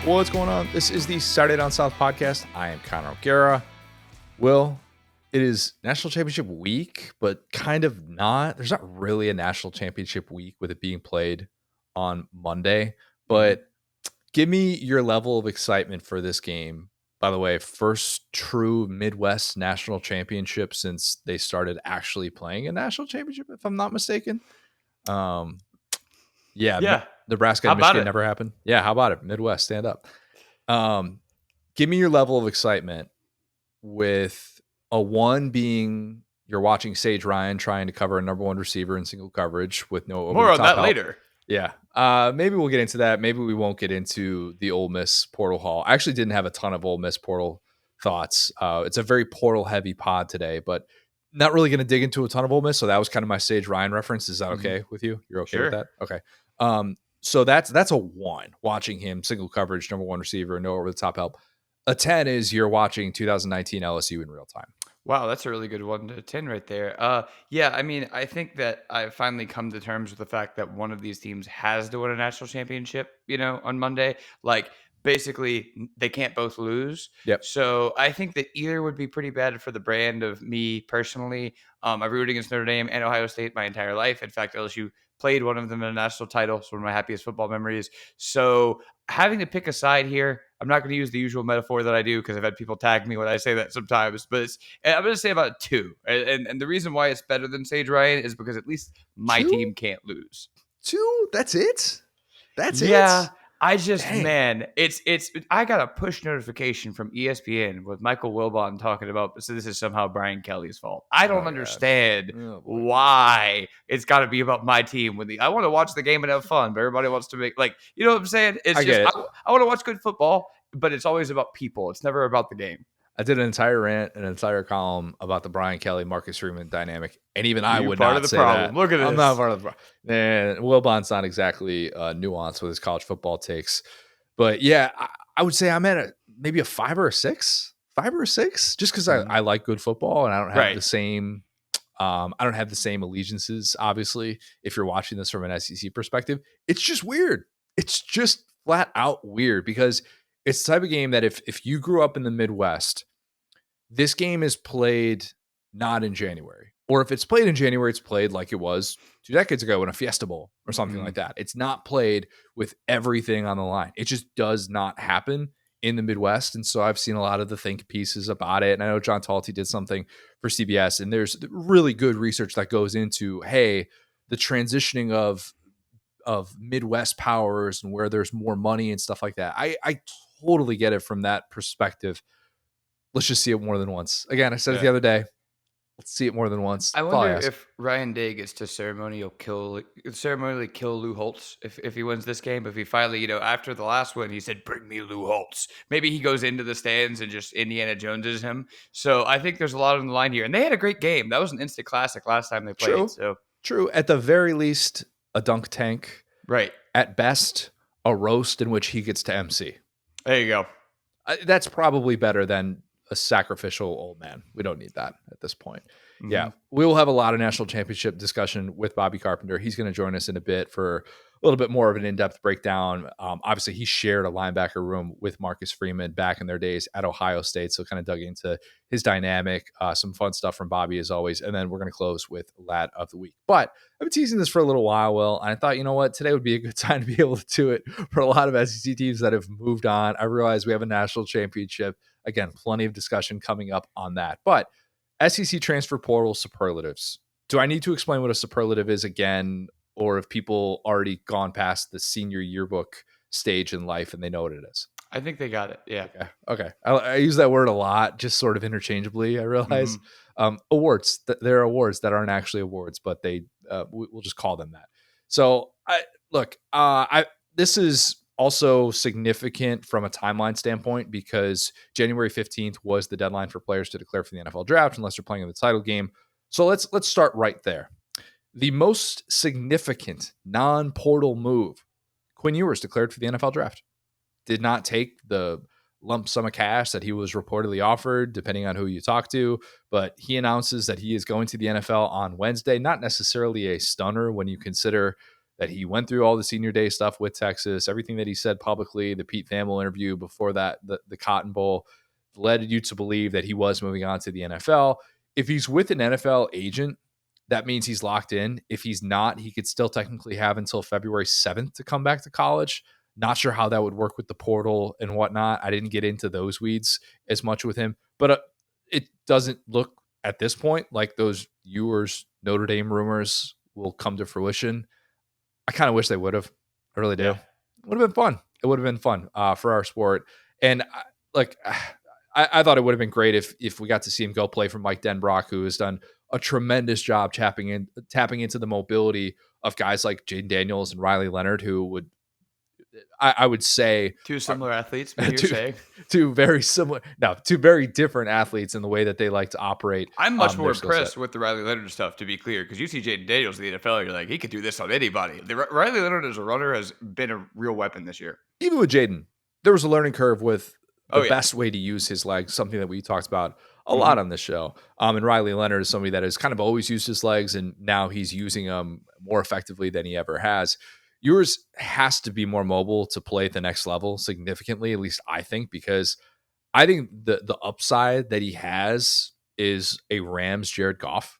What's going on? This is the Saturday Down South podcast. I am Connor O'Gara. Will, it is National Championship week, but kind of not. There's not really a National Championship week with it being played on Monday. But give me your level of excitement for this game. By the way, first true Midwest National Championship since they started actually playing a National Championship, if I'm not mistaken. Yeah. Nebraska and Michigan never happened. Yeah, how about it? Midwest, stand up. Give me your level of excitement with a one being you're watching Sage Ryan trying to cover a number one receiver in single coverage with no more on that help. Later. Yeah. Maybe we'll get into that. Maybe we won't get into the Ole Miss portal haul. I actually didn't have a ton of Ole Miss portal thoughts. It's a very portal heavy pod today, but not really going to dig into a ton of Ole Miss. So that was kind of my Sage Ryan reference. Is that okay with you? You're okay with that? Okay. So that's a 1, watching him single coverage, number one receiver, no over the top help. A 10 is you're watching 2019 LSU in real time. Wow, that's a really good 1 to 10 right there. Yeah, I mean, I think that I've finally come to terms with the fact that one of these teams has to win a national championship, on Monday. Like, basically, they can't both lose. Yep. So I think that either would be pretty bad for the brand of me personally. I've rooted against Notre Dame and Ohio State my entire life. In fact, LSU played one of them in a national title. It's one of my happiest football memories. So having to pick a side here, I'm not going to use the usual metaphor that I do because I've had people tag me when I say that sometimes, but I'm going to say about 2. And the reason why it's better than Sage Ryan is because at least my 2? team can't lose. 2? That's it? That's it? Yeah. I just, man, I got a push notification from ESPN with Michael Wilbon talking about, so this is somehow Brian Kelly's fault. I don't understand why it's got to be about my team. I want to watch the game and have fun, but everybody wants to make, you know what I'm saying? I want to watch good football, but it's always about people. It's never about the game. I did an entire rant, an entire column about the Brian Kelly, Marcus Freeman dynamic, and even I would not say that. Look at this. I'm not part of the problem. And Wilbon's not exactly nuanced with his college football takes, but yeah, I would say I'm at maybe a 5 or a 6, just because I like good football and I don't have the same. I don't have the same allegiances. Obviously, if you're watching this from an SEC perspective, it's just weird. It's just flat out weird because it's the type of game that if you grew up in the Midwest, this game is played not in January. Or if it's played in January, it's played like it was 2 decades ago in a Fiesta Bowl or something like that. It's not played with everything on the line. It just does not happen in the Midwest. And so I've seen a lot of the think pieces about it. And I know John Talty did something for CBS. And there's really good research that goes into, hey, the transitioning of Midwest powers and where there's more money and stuff like that. I totally get it from that perspective. Let's just see it more than once. Again, I said it the other day. Let's see it more than once. I wonder if Ryan Day gets to ceremonially kill Lou Holtz if he wins this game. If he finally, after the last one, he said, "Bring me Lou Holtz." Maybe he goes into the stands and just Indiana Joneses him. So I think there's a lot on the line here. And they had a great game. That was an instant classic last time they played. True. At the very least, a dunk tank. Right. At best, a roast in which he gets to MC. There you go. That's probably better than a sacrificial old man. We don't need that at this point. Mm-hmm. Yeah, we will have a lot of national championship discussion with Bobby Carpenter. He's going to join us in a bit for a little bit more of an in-depth breakdown. Obviously, he shared a linebacker room with Marcus Freeman back in their days at Ohio State, so kind of dug into his dynamic. Some fun stuff from Bobby as always, and then we're going to close with Lad of the Week. But I've been teasing this for a little while, Will, and I thought, you know what, today would be a good time to be able to do it for a lot of SEC teams that have moved on. I realize we have a national championship. Again, plenty of discussion coming up on that. But SEC Transfer Portal Superlatives. Do I need to explain what a superlative is again, or if people already gone past the senior yearbook stage in life and they know what it is? I think they got it. Yeah. Okay. I use that word a lot, just sort of interchangeably, I realize. Awards. There are awards that aren't actually awards, but we'll just call them that. So this is also significant from a timeline standpoint because January 15th was the deadline for players to declare for the NFL draft unless they're playing in the title game. So let's start right there. The most significant non-portal move, Quinn Ewers declared for the NFL draft. Did not take the lump sum of cash that he was reportedly offered, depending on who you talk to, but he announces that he is going to the NFL on Wednesday. Not necessarily a stunner when you consider that he went through all the senior day stuff with Texas, everything that he said publicly, the Pete Thamel interview before that, the Cotton Bowl, led you to believe that he was moving on to the NFL. If he's with an NFL agent, that means he's locked in. If he's not, he could still technically have until February 7th to come back to college. Not sure how that would work with the portal and whatnot. I didn't get into those weeds as much with him, but it doesn't look at this point like those Ewers Notre Dame rumors will come to fruition. I kind of wish they would have. I really do. Yeah. It would have been fun. It would have been fun for our sport. And I thought it would have been great if we got to see him go play for Mike Denbrock, who has done a tremendous job tapping into the mobility of guys like Jaden Daniels and Riley Leonard, who would, I would say, Two similar athletes, maybe you're saying. Two very different athletes in the way that they like to operate. I'm much more impressed with the Riley Leonard stuff, to be clear, because you see Jaden Daniels in the NFL, you're like, he could do this on anybody. Riley Leonard as a runner has been a real weapon this year. Even with Jaden, there was a learning curve with the best way to use his legs, something that we talked about a lot on this show. And Riley Leonard is somebody that has kind of always used his legs, and now he's using them more effectively than he ever has. Yours has to be more mobile to play at the next level significantly, at least I think, because I think the upside that he has is a Rams Jared Goff.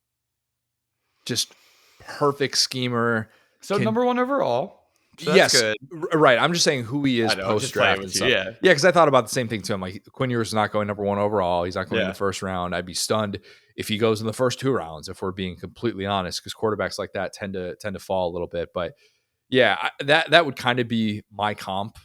Just perfect schemer. So number one overall. So yes, good. Right. I'm just saying who he is post draft and stuff. Yeah, because I thought about the same thing too. I'm like, Quinn Ewers is not going number one overall. He's not going in the first round. I'd be stunned if he goes in the first 2 rounds, if we're being completely honest, because quarterbacks like that tend to fall a little bit. But yeah, that would kind of be my comp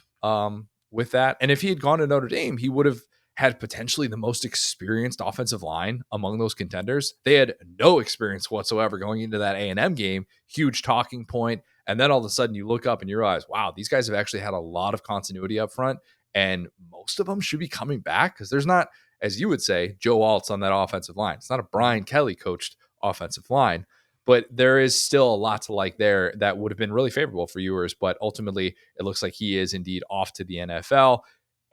with that. And if he had gone to Notre Dame, he would have had potentially the most experienced offensive line among those contenders. They had no experience whatsoever going into that A&M game. Huge talking point. And then all of a sudden you look up and you realize, wow, these guys have actually had a lot of continuity up front, and most of them should be coming back because there's not, as you would say, Joe Alt's on that offensive line. It's not a Brian Kelly coached offensive line, but there is still a lot to like there that would have been really favorable for Ewers. But ultimately, it looks like he is indeed off to the NFL.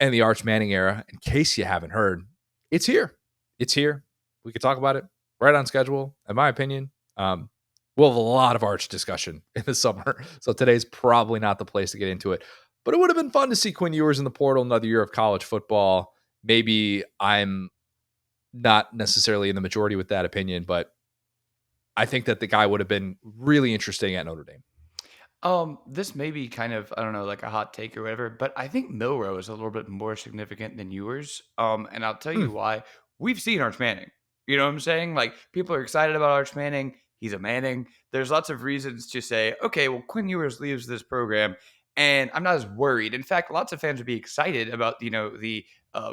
And the Arch Manning era, in case you haven't heard, it's here. It's here. We could talk about it right on schedule, in my opinion. We'll have a lot of Arch discussion in the summer, so today's probably not the place to get into it. But it would have been fun to see Quinn Ewers in the portal, another year of college football. Maybe I'm not necessarily in the majority with that opinion, but I think that the guy would have been really interesting at Notre Dame. This may be kind of, I don't know, like a hot take or whatever, but I think Milroe is a little bit more significant than Ewers. And I'll tell you why. We've seen Arch Manning. You know what I'm saying? Like, people are excited about Arch Manning. He's a Manning. There's lots of reasons to say, okay, well, Quinn Ewers leaves this program, and I'm not as worried. In fact, lots of fans would be excited about, the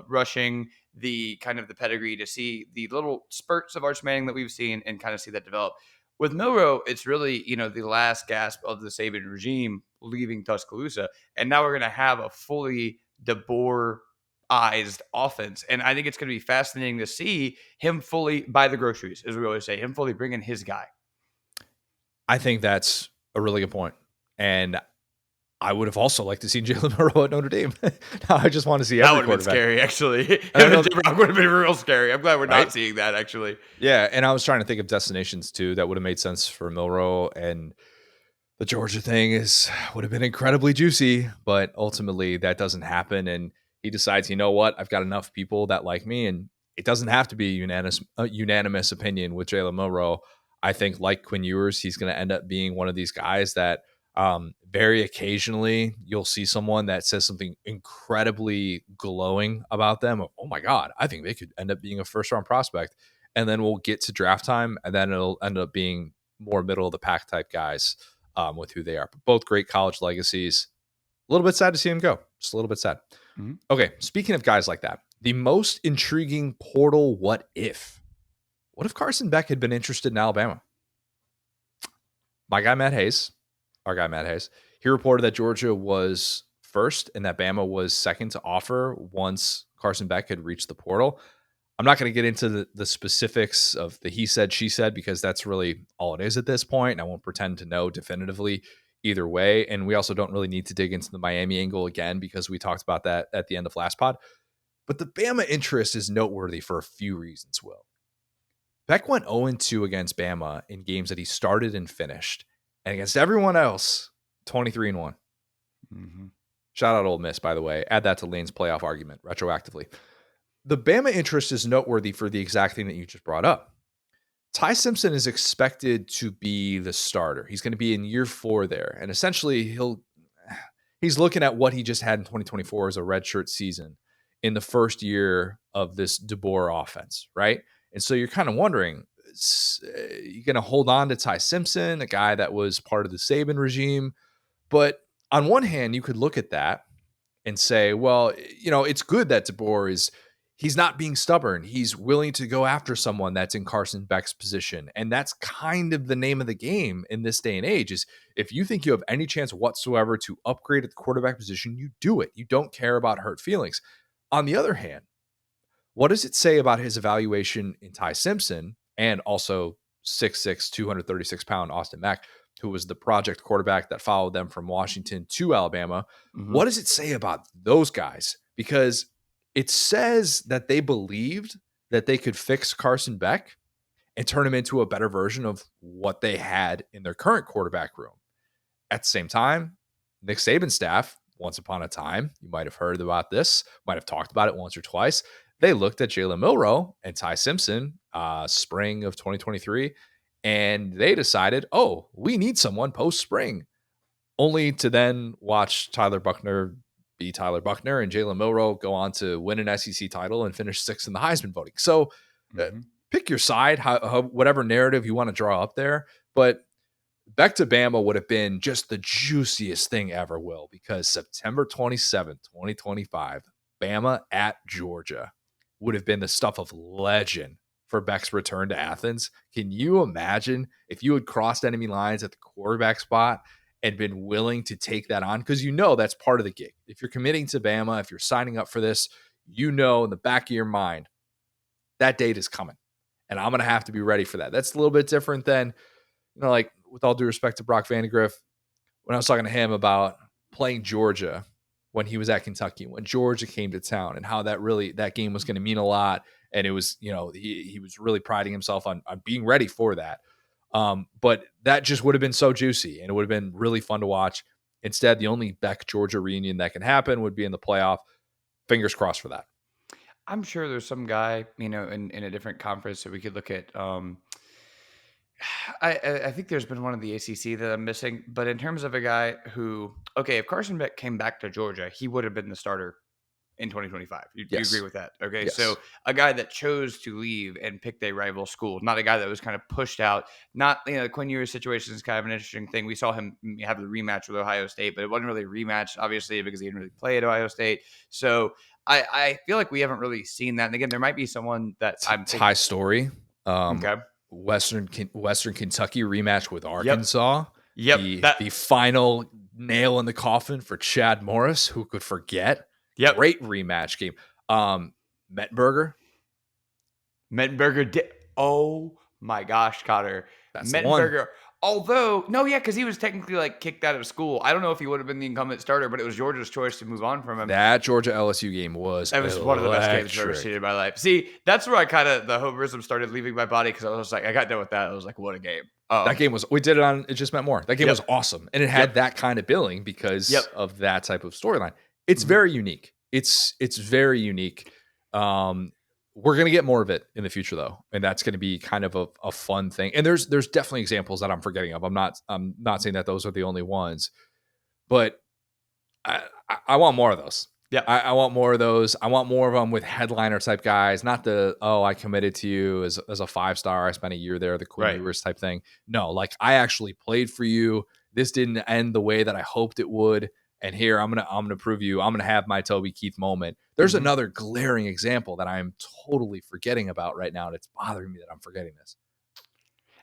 rushing, the kind of the pedigree, to see the little spurts of Arch Manning that we've seen and kind of see that develop. With Milroe, it's really, the last gasp of the Saban regime leaving Tuscaloosa. And now we're going to have a fully DeBoer-ized offense. And I think it's going to be fascinating to see him fully buy the groceries, as we always say, him fully bring in his guy. I think that's a really good point. And I would have also liked to see Jalen Milroe at Notre Dame. Now I just want to see every quarterback. That would have been scary, actually. That would have been real scary. I'm glad we're not seeing that, actually. Yeah, and I was trying to think of destinations, too, that would have made sense for Milroe. And the Georgia thing would have been incredibly juicy, but ultimately that doesn't happen. And he decides, you know what, I've got enough people that like me, and it doesn't have to be a unanimous opinion with Jalen Milroe. I think, like Quinn Ewers, he's going to end up being one of these guys that very occasionally you'll see someone that says something incredibly glowing about them. Oh my God, I think they could end up being a first-round prospect. And then we'll get to draft time, and then it'll end up being more middle of the pack type guys with who they are. But both great college legacies. A little bit sad to see him go. Just a little bit sad. Mm-hmm. Okay, speaking of guys like that, the most intriguing portal what if? What if Carson Beck had been interested in Alabama? Our guy Matt Hayes, he reported that Georgia was first and that Bama was second to offer once Carson Beck had reached the portal. I'm not going to get into the specifics of the he said, she said, because that's really all it is at this point. And I won't pretend to know definitively either way. And we also don't really need to dig into the Miami angle again, because we talked about that at the end of last pod. But the Bama interest is noteworthy for a few reasons, Will. Beck went 0-2 against Bama in games that he started and finished. And against everyone else, 23-1. Mm-hmm. Shout out Ole Miss, by the way. Add that to Lane's playoff argument retroactively. The Bama interest is noteworthy for the exact thing that you just brought up. Ty Simpson is expected to be the starter. He's going to be in year 4 there. And essentially, he's looking at what he just had in 2024 as a redshirt season in the first year of this DeBoer offense, right? And so you're kind of wondering, you're going to hold on to Ty Simpson, a guy that was part of the Saban regime. But on one hand, you could look at that and say, well, it's good that DeBoer he's not being stubborn. He's willing to go after someone that's in Carson Beck's position. And that's kind of the name of the game in this day and age is if you think you have any chance whatsoever to upgrade at the quarterback position, you do it. You don't care about hurt feelings. On the other hand, what does it say about his evaluation in Ty Simpson and also 6'6", 236-pound Austin Mack, who was the project quarterback that followed them from Washington to Alabama? Mm-hmm. What does it say about those guys? Because it says that they believed that they could fix Carson Beck and turn him into a better version of what they had in their current quarterback room. At the same time, Nick Saban's staff, once upon a time, you might have heard about this, might have talked about it once or twice. They looked at Jalen Milroe and Ty Simpson spring of 2023, and they decided, oh, we need someone post-spring, only to then watch Tyler Buckner be Tyler Buckner and Jalen Milroe go on to win an SEC title and finish 6th in the Heisman voting. So pick your side, whatever narrative you want to draw up there. But Beck to Bama would have been just the juiciest thing ever, Will, because September 27th, 2025, Bama at Georgia would have been the stuff of legend for Beck's return to Athens. Can you imagine if you had crossed enemy lines at the quarterback spot and been willing to take that on? Because that's part of the gig. If you're committing to Bama, if you're signing up for this, in the back of your mind, that date is coming. And I'm going to have to be ready for that. That's a little bit different than, like with all due respect to Brock Vandegrift, when I was talking to him about playing Georgia when he was at Kentucky, when Georgia came to town and how that game was going to mean a lot. And it was, he was really priding himself on being ready for that. But that just would have been so juicy and it would have been really fun to watch. Instead, the only Beck Georgia reunion that can happen would be in the playoff. Fingers crossed for that. I'm sure there's some guy, in a different conference that we could look at. I think there's been one in the ACC that I'm missing, but in terms of a guy who, if Carson Beck came back to Georgia, he would have been the starter in 2025. You agree with that? Okay. Yes. So a guy that chose to leave and picked a rival school, not a guy that was kind of pushed out. Not, the Quinn Ewers situation is kind of an interesting thing. We saw him have the rematch with Ohio State, but it wasn't really a rematch, obviously, because he didn't really play at Ohio State. So I feel like we haven't really seen that. And again, there might be someone that I'm Ty Story. Okay. Western Kentucky rematch with Arkansas. Yep. The final nail in the coffin for Chad Morris. Who could forget? Yep. Great rematch game. Mettenberger. Oh my gosh, Cotter. That's Mettenberger. The one. Although, because he was technically kicked out of school. I don't know if he would have been the incumbent starter, but it was Georgia's choice to move on from him. That Georgia LSU game was one of the best games I've ever seen in my life. See, that's where I kind of, the homerism started leaving my body because I was like, I got done with that. I was like, what a game. That game we did it on It Just Meant More. That game was awesome. And it had that kind of billing because of that type of storyline. It's very unique. It's very unique. We're going to get more of it in the future, though, and that's going to be kind of a fun thing. And there's definitely examples that I'm forgetting of. I'm not saying that those are the only ones, but I want more of those. Yeah, I want more of those. I want more of them with headliner type guys, not I committed to you as a 5-star. I spent a year there, the Quinn Ewers type thing. No, I actually played for you. This didn't end the way that I hoped it would. And here I'm gonna prove you. I'm gonna have my Toby Keith moment. There's another glaring example that I'm totally forgetting about right now, and it's bothering me that I'm forgetting this.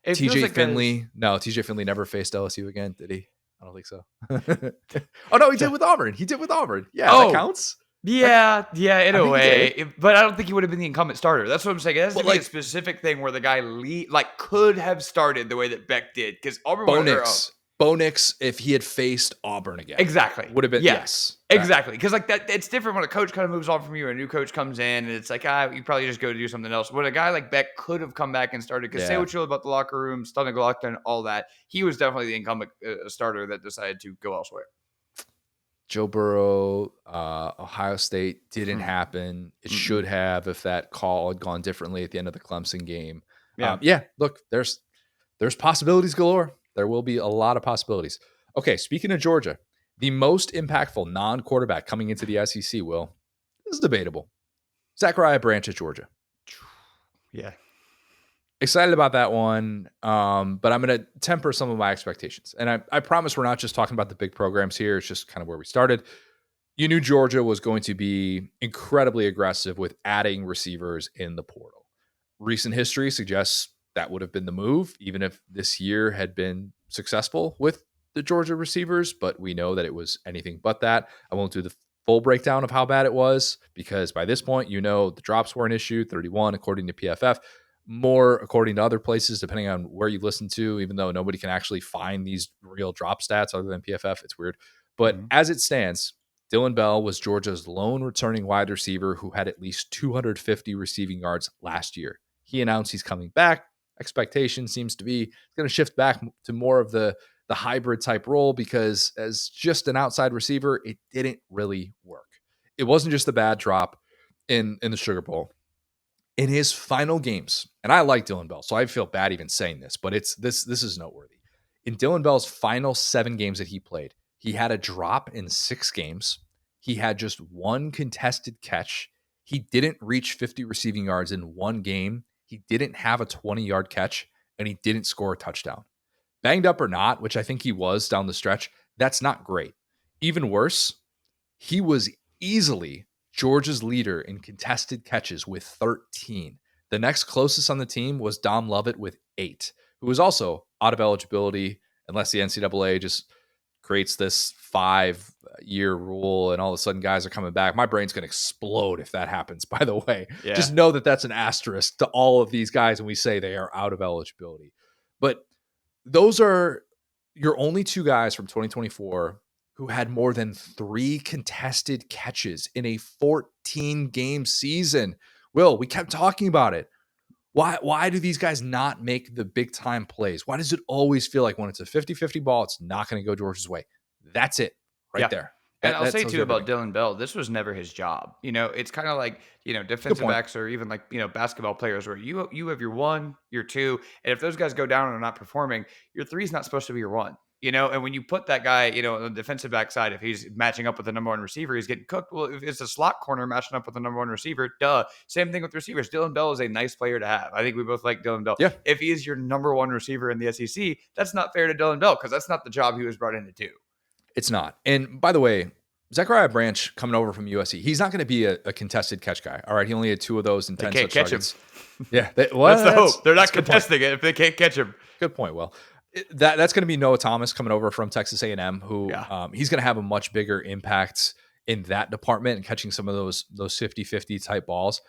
TJ Finley. No, TJ Finley never faced LSU again, did he? I don't think so. Oh no, he did with Auburn. Yeah, that counts. Yeah, in a way. But I don't think he would have been the incumbent starter. That's what I'm saying. It has to be a specific thing where the guy could have started the way that Beck did. Because Auburn Bo Nix, if he had faced Auburn again. Exactly. Would have been, yes. Exactly. Because like that, it's different when a coach kind of moves on from you, a new coach comes in, and it's like, you probably just go do something else. When a guy like Beck could have come back and started, because say what you will about the locker room, stomach lockdown, all that, he was definitely the incumbent starter that decided to go elsewhere. Joe Burrow, Ohio State didn't happen. It should have if that call had gone differently at the end of the Clemson game. Look, there's possibilities galore. There will be a lot of possibilities. Okay, speaking of Georgia, the most impactful non-quarterback coming into the SEC, Will, this is debatable. Zachariah Branch at Georgia. Yeah. Excited about that one, but I'm going to temper some of my expectations. And I promise we're not just talking about the big programs here. It's just kind of where we started. You knew Georgia was going to be incredibly aggressive with adding receivers in the portal. Recent history suggests that would have been the move, even if this year had been successful with the Georgia receivers, but we know that it was anything but that. I won't do the full breakdown of how bad it was, because by this point, you know, the drops were an issue, 31 according to PFF, more according to other places, depending on where you listen to, even though nobody can actually find these real drop stats other than PFF. It's weird. But as it stands, Dylan Bell was Georgia's lone returning wide receiver who had at least 250 receiving yards last year. He announced he's coming back. Expectation seems to be going to shift back to more of the hybrid type role, because as just an outside receiver, it didn't really work. It wasn't just a bad drop in the Sugar Bowl. In his final games, and I like Dylan Bell, so I feel bad even saying this, but this is noteworthy. In Dylan Bell's final 7 games that he played, he had a drop in 6 games. He had just 1 contested catch. He didn't reach 50 receiving yards in 1 game. He didn't have a 20-yard catch, and he didn't score a touchdown. Banged up or not, which I think he was down the stretch, that's not great. Even worse, he was easily Georgia's leader in contested catches with 13. The next closest on the team was Dom Lovett with 8, who was also out of eligibility unless the NCAA just creates this 5-year rule and all of a sudden guys are coming back. My brain's going to explode if that happens, by the way. Yeah. Just know that that's an asterisk to all of these guys when we say they are out of eligibility. But those are your only 2 guys from 2024 who had more than 3 contested catches in a 14-game season. Will, we kept talking about it. Why do these guys not make the big-time plays? Why does it always feel like when it's a 50-50 ball, it's not going to go Georgia's way? That's it right there. And I'll say, too, about Dylan Bell, this was never his job. You know, it's kind of like, you know, defensive backs or even like, you know, basketball players where you have your 1, your 2, and if those guys go down and are not performing, your 3 is not supposed to be your 1. You know, and when you put that guy, you know, on the defensive back side, if he's matching up with the number 1 receiver, he's getting cooked. Well, if it's a slot corner matching up with the number 1 receiver, Same thing with receivers. Dylan Bell is a nice player to have. I think we both like Dylan Bell. Yeah. If he is your number 1 receiver in the SEC, that's not fair to Dylan Bell, because that's not the job he was brought in to do. It's not. And by the way, Zachariah Branch coming over from USC, he's not going to be a contested catch guy. All right, he only had 2 of those in 10 such targets. Him. Yeah, that's the hope. They're not contesting it if they can't catch him. Good point, Will. That's going to be Noah Thomas coming over from Texas A&M, who he's going to have a much bigger impact in that department and catching some of those 50-50 type balls.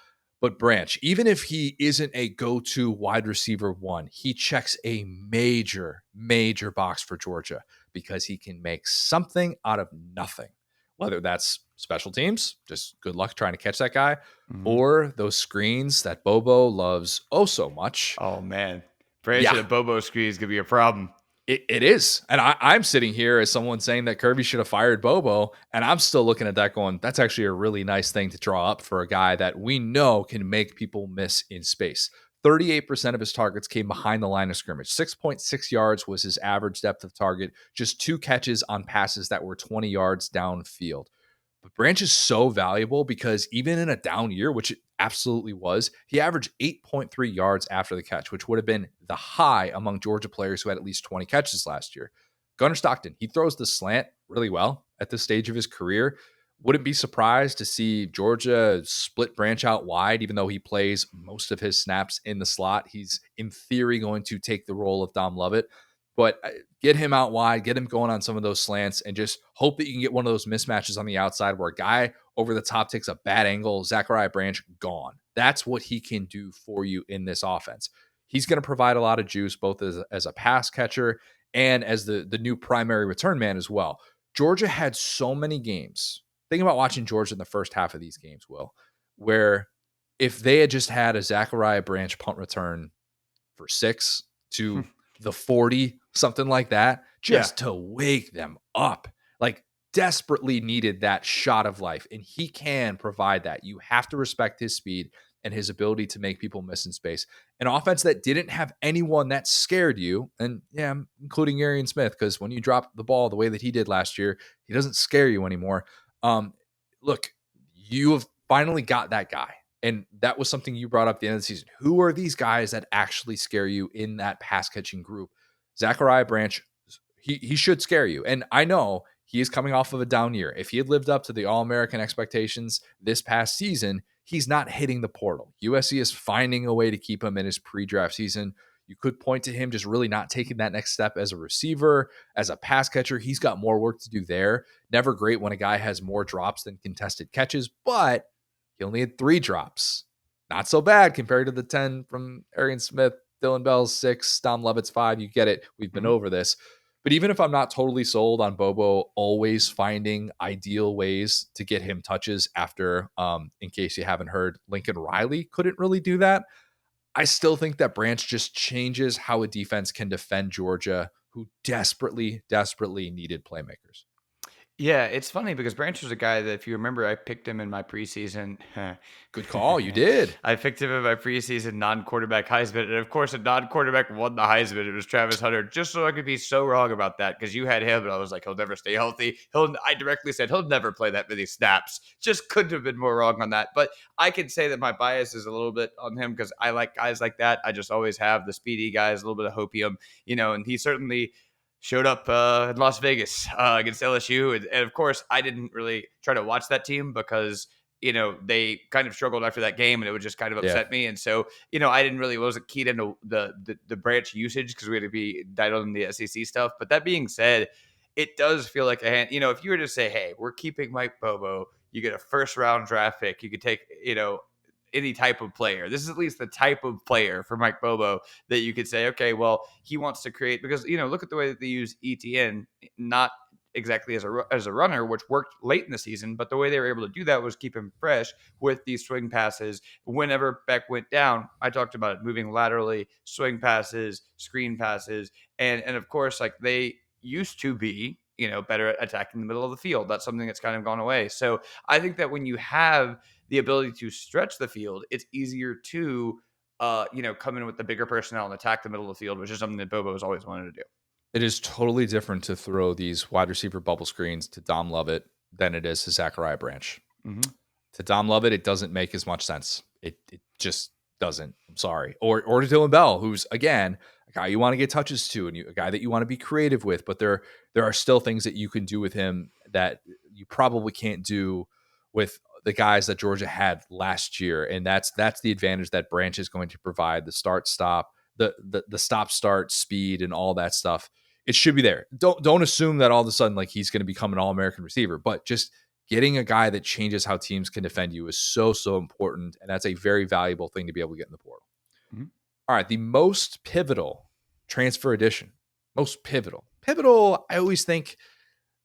But Branch, even if he isn't a go-to wide receiver 1, he checks a major box for Georgia, because he can make something out of nothing. Whether that's special teams, just good luck trying to catch that guy, or those screens that Bobo loves so much. Oh, man. Branch and Bobo screens could be a problem. It is. And I'm sitting here as someone saying that Kirby should have fired Bobo, and I'm still looking at that going, that's actually a really nice thing to draw up for a guy that we know can make people miss in space. 38% of his targets came behind the line of scrimmage. 6.6 yards was his average depth of target. Just 2 catches on passes that were 20 yards downfield. But Branch is so valuable because even in a down year, which it absolutely was, he averaged 8.3 yards after the catch, which would have been the high among Georgia players who had at least 20 catches last year. Gunnar Stockton, he throws the slant really well at this stage of his career. Wouldn't be surprised to see Georgia split Branch out wide, even though he plays most of his snaps in the slot. He's, in theory, going to take the role of Dom Lovett. But get him out wide, get him going on some of those slants, and just hope that you can get one of those mismatches on the outside where a guy over the top takes a bad angle, Zachariah Branch gone. That's what he can do for you in this offense. He's going to provide a lot of juice, both as a pass catcher and as the new primary return man as well. Georgia had so many games. Think about watching Georgia in the first half of these games, Will, where if they had just had a Zachariah Branch punt return for 6 to the 40, something like that, just to wake them up. Like, desperately needed that shot of life. And he can provide that. You have to respect his speed and his ability to make people miss in space. An offense that didn't have anyone that scared you, and yeah, I'm including Arian Smith, because when you drop the ball the way that he did last year, he doesn't scare you anymore. Look, you have finally got that guy. And that was something you brought up at the end of the season. Who are these guys that actually scare you in that pass catching group? Zachariah Branch, he should scare you. And I know he is coming off of a down year. If he had lived up to the All-American expectations this past season, he's not hitting the portal. USC is finding a way to keep him in his pre-draft season. You could point to him just really not taking that next step as a receiver, as a pass catcher. He's got more work to do there. Never great when a guy has more drops than contested catches, but he only had 3 drops. Not so bad compared to the 10 from Arian Smith, Dylan Bell's 6, Dom Levitt's 5. You get it. We've been over this. But even if I'm not totally sold on Bobo always finding ideal ways to get him touches after, in case you haven't heard, Lincoln Riley couldn't really do that, I still think that Branch just changes how a defense can defend Georgia, who desperately, desperately needed playmakers. Yeah, it's funny because Branch was a guy that, if you remember, I picked him in my preseason. Good call. You did. I picked him in my preseason non-quarterback Heisman. And of course, a non-quarterback won the Heisman. It was Travis Hunter, just so I could be so wrong about that, because you had him and I was like, he'll never stay healthy. I directly said he'll never play that many snaps. Just couldn't have been more wrong on that. But I can say that my bias is a little bit on him because I like guys like that. I just always have the speedy guys, a little bit of hopium, and he certainly showed up in Las Vegas against LSU. And of course, I didn't really try to watch that team because, they kind of struggled after that game and it would just kind of upset me. And so, I wasn't keyed into the Branch usage because we had to be dialed on the SEC stuff. But that being said, it does feel like a hand. If you were to say, hey, we're keeping Mike Bobo, you get a first round draft pick, you could take, any type of player. This is at least the type of player for Mike Bobo that you could say, okay, well, he wants to create, because, look at the way that they use ETN, not exactly as a runner, which worked late in the season, but the way they were able to do that was keep him fresh with these swing passes. Whenever Beck went down, I talked about it, moving laterally, swing passes, screen passes. And of course, like, they used to be, better at attacking the middle of the field. That's something that's kind of gone away. So I think that when you have the ability to stretch the field, it's easier to, come in with the bigger personnel and attack the middle of the field, which is something that Bobo has always wanted to do. It is totally different to throw these wide receiver bubble screens to Dom Lovett than it is to Zachariah Branch. Mm-hmm. To Dom Lovett, it doesn't make as much sense. It just doesn't. I'm sorry. Or to Dylan Bell, who's, again, a guy you want to get touches to, and a guy that you want to be creative with, but there are still things that you can do with him that you probably can't do with the guys that Georgia had last year. And that's the advantage that Branch is going to provide: the start stop, the stop start speed, and all that stuff. It should be there. Don't assume that all of a sudden, like, he's going to become an All-American receiver, but just getting a guy that changes how teams can defend you is so important, and that's a very valuable thing to be able to get in the portal. Mm-hmm. All right, the most pivotal transfer edition. Most pivotal. I always think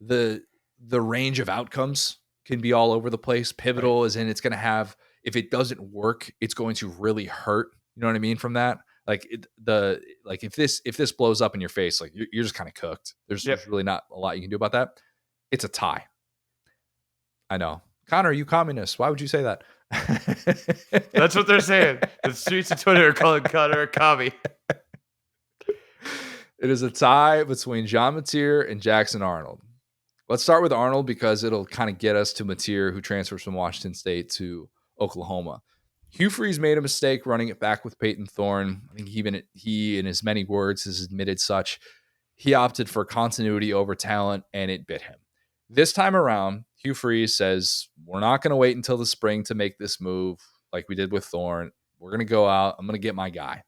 the range of outcomes can be all over the place. Pivotal is in, it's going to have, if it doesn't work, it's going to really hurt. You know what I mean from that? Like, if this blows up in your face, like, you're just kind of cooked. There's really not a lot you can do about that. It's a tie. I know. Connor, you communist. Why would you say that? That's what they're saying. The streets of Twitter are calling Connor a commie. It is a tie between John Mateer and Jackson Arnold. Let's start with Arnold because it'll kind of get us to Mateer, who transfers from Washington State to Oklahoma. Hugh Freeze made a mistake running it back with Peyton Thorne. I think even he, in as many words, has admitted such. He opted for continuity over talent, and it bit him. This time around, Hugh Freeze says, we're not going to wait until the spring to make this move like we did with Thorne. We're going to go out. I'm going to get my guy.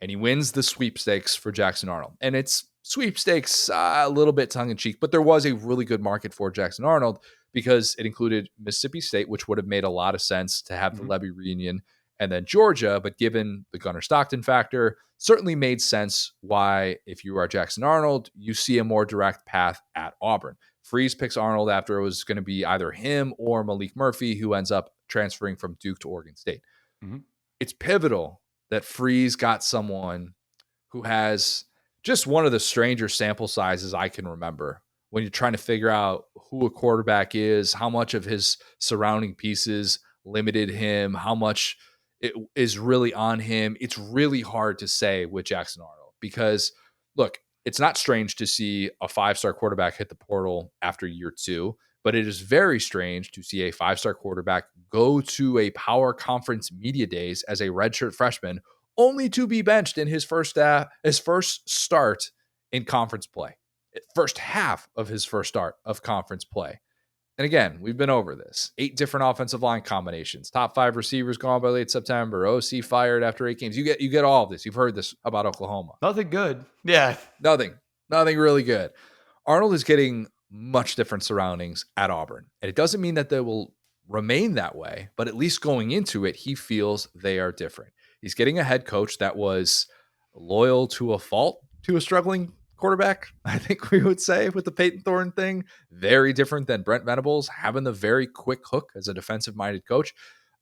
And he wins the sweepstakes for Jackson Arnold. And it's sweepstakes a little bit tongue-in-cheek, but there was a really good market for Jackson Arnold because it included Mississippi State, which would have made a lot of sense to have the Levy reunion and then Georgia. But given the Gunnar Stockton factor, certainly made sense why, if you are Jackson Arnold, you see a more direct path at Auburn. Freeze picks Arnold after it was going to be either him or Malik Murphy, who ends up transferring from Duke to Oregon State. Mm-hmm. It's pivotal that Freeze got someone who has just one of the stranger sample sizes I can remember when you're trying to figure out who a quarterback is, how much of his surrounding pieces limited him, how much it is really on him. It's really hard to say with Jackson Arnold because, look, it's not strange to see a 5-star quarterback hit the portal after year 2, but it is very strange to see a 5-star quarterback go to a power conference media days as a redshirt freshman only to be benched in his first start in conference play, first half of his first start of conference play. And again, we've been over this. 8 different offensive line combinations, top 5 receivers gone by late September, OC fired after 8 games. You get all of this. You've heard this about Oklahoma. Nothing good. Yeah. Nothing really good. Arnold is getting much different surroundings at Auburn. And it doesn't mean that they will remain that way, but at least going into it, he feels they are different. He's getting a head coach that was loyal to a fault to a struggling quarterback, I think we would say, with the Peyton Thorne thing. Very different than Brent Venables having the very quick hook as a defensive-minded coach.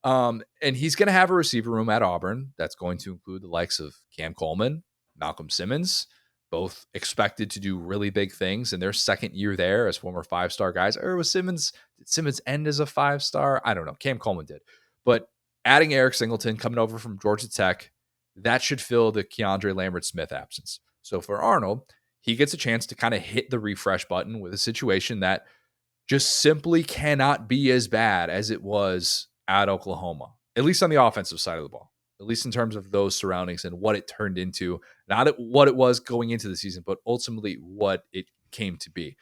And he's going to have a receiver room at Auburn that's going to include the likes of Cam Coleman, Malcolm Simmons, both expected to do really big things in their second year there as former 5-star guys. Or was Simmons, did Simmons end as a 5-star? I don't know. Cam Coleman did. But adding Eric Singleton coming over from Georgia Tech, that should fill the Keandre Lambert-Smith absence. So for Arnold, he gets a chance to kind of hit the refresh button with a situation that just simply cannot be as bad as it was at Oklahoma, at least on the offensive side of the ball, at least in terms of those surroundings and what it turned into, not what it was going into the season, but ultimately what it came to be.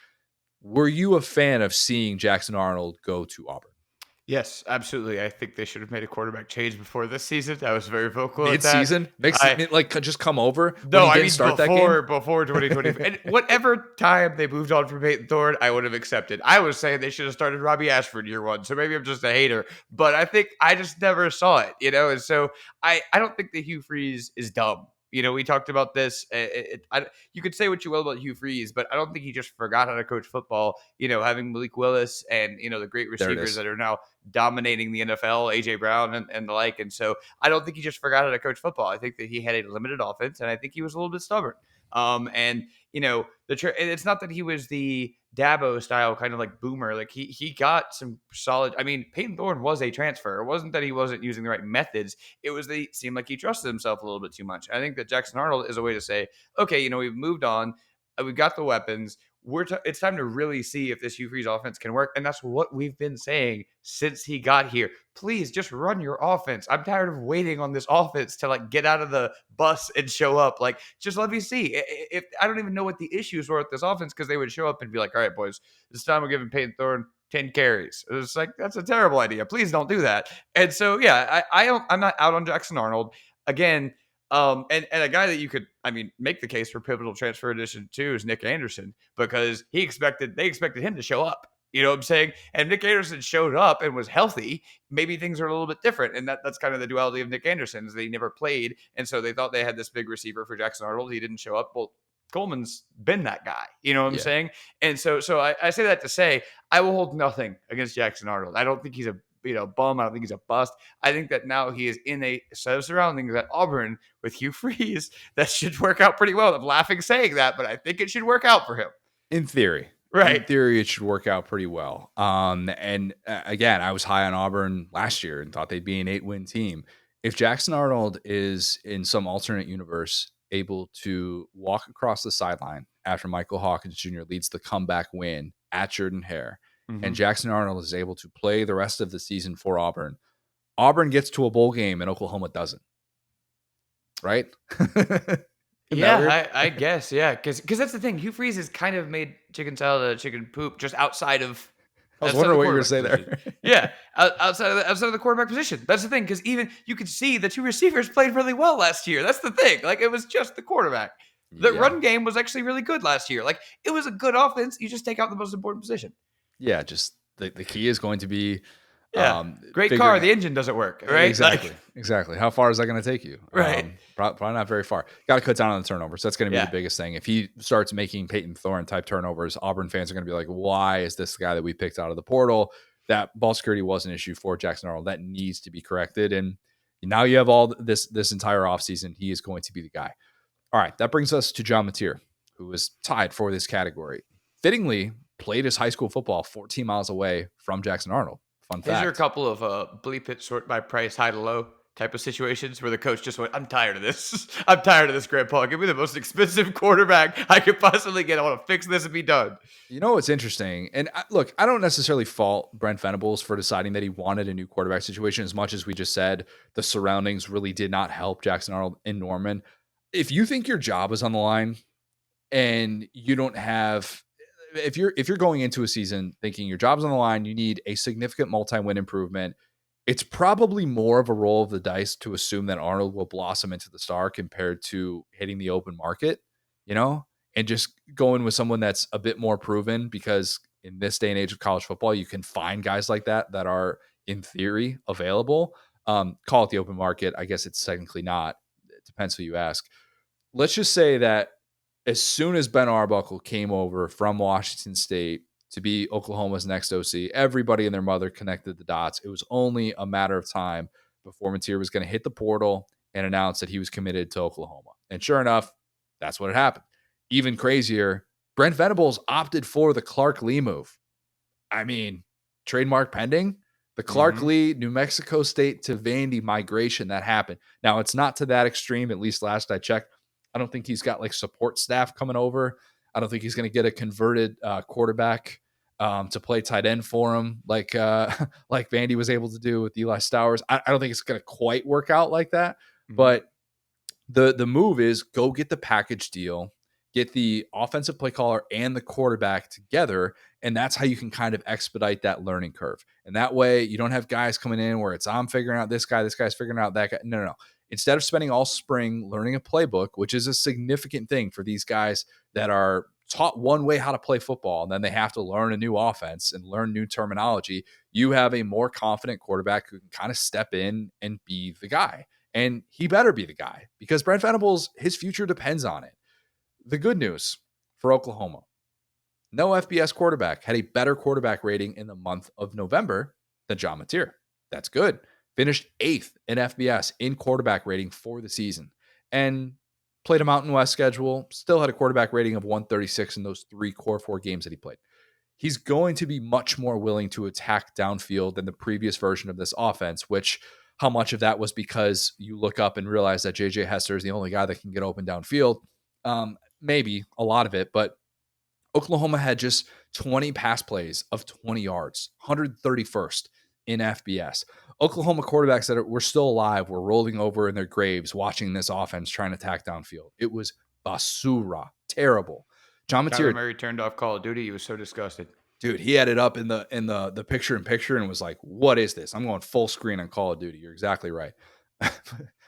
Were you a fan of seeing Jackson Arnold go to Auburn? Yes, absolutely. I think they should have made a quarterback change before this season. I was very vocal at that. Mid-season? Like just come over? No, I mean start that game? before 2020. And whatever time they moved on from Peyton Thorne, I would have accepted. I was saying they should have started Robbie Ashford year 1, so maybe I'm just a hater. But I think I just never saw it, And so I don't think that Hugh Freeze is dumb. We talked about this. You could say what you will about Hugh Freeze, but I don't think he just forgot how to coach football. Having Malik Willis and the great receivers that are now dominating the NFL, AJ Brown and the like. And so I don't think he just forgot how to coach football. I think that he had a limited offense, and I think he was a little bit stubborn. It's not that he was the Dabo style kind of like boomer. Like he got some solid. I mean, Peyton Thorne was a transfer. It wasn't that he wasn't using the right methods. It was that it seemed like he trusted himself a little bit too much. I think that Jackson Arnold is a way to say, okay, we've moved on. We've got the weapons. It's time to really see if this Hugh Freeze offense can work. And that's what we've been saying since he got here. Please just run your offense. I'm tired of waiting on this offense to get out of the bus and show up. Just let me see. If I don't even know what the issues were with this offense, because they would show up and be like, all right, boys, this time we're giving Peyton Thorne 10 carries. It's like, that's a terrible idea. Please don't do that. And so, yeah, I'm not out on Jackson Arnold. Again, and a guy that you could, make the case for pivotal transfer edition too is Nick Anderson, because they expected him to show up. You know what I'm saying? And Nick Anderson showed up and was healthy. Maybe things are a little bit different. And that's kind of the duality of Nick Anderson, is that he never played. And so they thought they had this big receiver for Jackson Arnold. He didn't show up. Well, Coleman's been that guy. You know what I'm saying? And so I say that to say I will hold nothing against Jackson Arnold. I don't think he's a bum. I don't think he's a bust. I think that now he is in a set of surroundings at Auburn with Hugh Freeze that should work out pretty well. I'm laughing saying that, but I think it should work out for him. In theory. Right. In theory, it should work out pretty well. Again, I was high on Auburn last year and thought they'd be an 8-win team. If Jackson Arnold is in some alternate universe able to walk across the sideline after Michael Hawkins Jr. leads the comeback win at Jordan-Hare, and Jackson Arnold is able to play the rest of the season for Auburn, Auburn gets to a bowl game and Oklahoma doesn't. Right? Yeah, I guess. Yeah, because that's the thing. Hugh Freeze has kind of made chicken salad out of chicken poop just outside of. I was wondering what you were going to say there. Yeah, outside of the quarterback position. That's the thing, because even you could see the two receivers played really well last year. That's the thing. It was just the quarterback. The run game was actually really good last year. It was a good offense. You just take out the most important position. Yeah, just the key is going to be Yeah. Great car. Figuring The engine doesn't work, right? exactly, exactly. How far is that going to take you? Right. Probably not very far. Got to cut down on the turnovers. That's going to be the Yeah. biggest thing. If he starts making Peyton Thorne type turnovers, Auburn fans are going to be like, "Why is this the guy that we picked out of the portal?" That ball security was an issue for Jackson Arnold. That needs to be corrected. And now you have all this entire offseason. He is going to be the guy. All right, that brings us to John Mateer, who is tied for this category. Fittingly, played his high school football 14 miles away from Jackson Arnold. Fun These are a fact. couple of bleep it, sort by price, high to low type of situations where the coach just went, I'm tired of this. I'm tired of this, Grandpa. Give me the most expensive quarterback I could possibly get. I want to fix this and be done. You know what's interesting? And look, I don't necessarily fault Brent Venables for deciding that he wanted a new quarterback situation as much as we just said the surroundings really did not help Jackson Arnold in Norman. If you think your job is on the line and you don't have if you're going into a season thinking your job's on the line, you need a significant multi-win improvement. It's probably more of a roll of the dice to assume that Arnold will blossom into the star compared to hitting the open market, you know, and just going with someone that's a bit more proven because in this day and age of college football, you can find guys like that are in theory available. Call it the open market. I guess it's technically not. It depends who you ask. Let's just say that as soon as Ben Arbuckle came over from Washington State to be Oklahoma's next OC, everybody and their mother connected the dots. It was only a matter of time before Mateer was going to hit the portal and announce that he was committed to Oklahoma. And sure enough, that's what had happened. Even crazier, Brent Venables opted for the Clark Lee move. I mean, trademark pending. The Clark Lee, New Mexico State to Vandy migration that happened. Now, it's not to that extreme, at least last I checked. I don't think he's got like support staff coming over. I don't think he's going to get a converted quarterback to play tight end for him, like like Vandy was able to do with Eli Stowers. I don't think it's going to quite work out like that. But the move is go get the package deal, get the offensive play caller and the quarterback together, and that's how you can kind of expedite that learning curve. And that way you don't have guys coming in where it's I'm figuring out this guy's figuring out that guy. No. Instead of spending all spring learning a playbook, which is a significant thing for these guys that are taught one way how to play football, and then they have to learn a new offense and learn new terminology, you have a more confident quarterback who can kind of step in and be the guy. And he better be the guy because Brent Venables, his future depends on it. The good news for Oklahoma, no FBS quarterback had a better quarterback rating in the month of November than John Mateer. That's good. Finished 8th in FBS in quarterback rating for the season and played a Mountain West schedule, still had a quarterback rating of 136 in those 3 core 4 games that he played. He's going to be much more willing to attack downfield than the previous version of this offense, which how much of that was because you look up and realize that JJ Hester is the only guy that can get open downfield. Maybe a lot of it, but Oklahoma had just 20 pass plays of 20 yards, 131st in FBS. Oklahoma quarterbacks that were still alive were rolling over in their graves watching this offense trying to attack downfield. It was basura, terrible. John Mateer, Kyler Murray turned off Call of Duty. He was so disgusted. dude, he had it up in the picture in picture and was like, "What is this? I'm going full screen on Call of Duty." You're exactly right.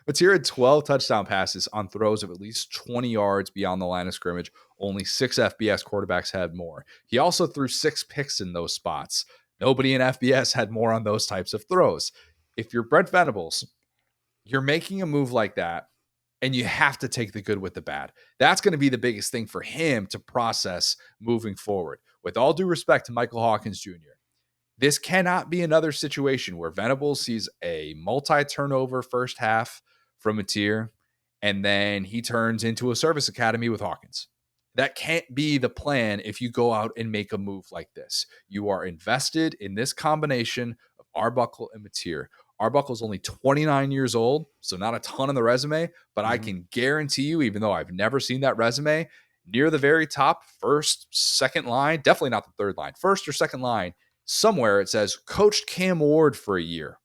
Mateer had 12 touchdown passes on throws of at least 20 yards beyond the line of scrimmage. Only 6 FBS quarterbacks had more. He also threw 6 picks in those spots. Nobody in FBS had more on those types of throws. If you're Brent Venables, you're making a move like that, and you have to take the good with the bad. That's going to be the biggest thing for him to process moving forward. With all due respect to Michael Hawkins Jr., this cannot be another situation where Venables sees a multi-turnover first half from Mateer, and then he turns into a service academy with Hawkins. That can't be the plan if you go out and make a move like this. You are invested in this combination of Arbuckle and Mateer. Arbuckle's only 29 years old, so not a ton on the resume, but I can guarantee you, even though I've never seen that resume, near the very top, first, second line, definitely not the third line, first or second line, somewhere it says coached Cam Ward for a year.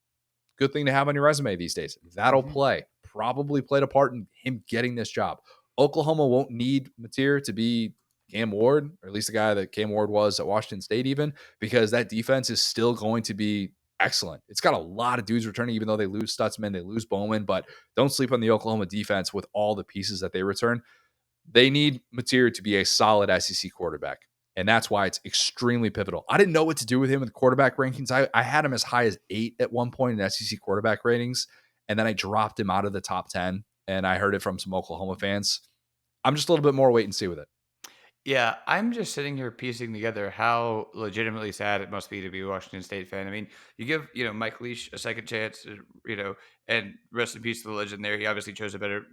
Good thing to have on your resume these days. That'll play. Probably played a part in him getting this job. Oklahoma won't need Mateer to be Cam Ward, or at least the guy that Cam Ward was at Washington State even, because that defense is still going to be excellent. It's got a lot of dudes returning, even though they lose Stutzman, they lose Bowman, but don't sleep on the Oklahoma defense with all the pieces that they return. They need Mateer to be a solid SEC quarterback. And that's why it's extremely pivotal. I didn't know what to do with him in the quarterback rankings. I had him as high as 8 at one point in SEC quarterback ratings, and then I dropped him out of the top 10, and I heard it from some Oklahoma fans. I'm just a little bit more wait and see with it. Yeah, I'm just sitting here piecing together how legitimately sad it must be to be a Washington State fan. I mean, you give, Mike Leach a second chance, and rest in peace to the legend there. He obviously chose a better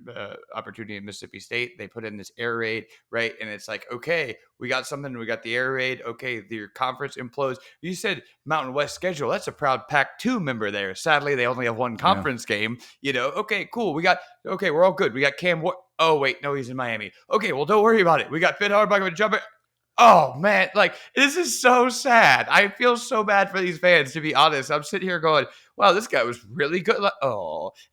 opportunity in Mississippi State. They put in this air raid, right? And it's like, okay, we got something. We got the air raid. Okay, your conference implodes. You said Mountain West schedule. That's a proud Pac-2 member there. Sadly, they only have one conference game. Okay, cool. Okay, we're all good. We got Cam. Oh, wait, no, he's in Miami. Okay, well, don't worry about it. We got Finn Harbaugh going to jump it. Oh, man, this is so sad. I feel so bad for these fans, to be honest. I'm sitting here going, wow, this guy was really good.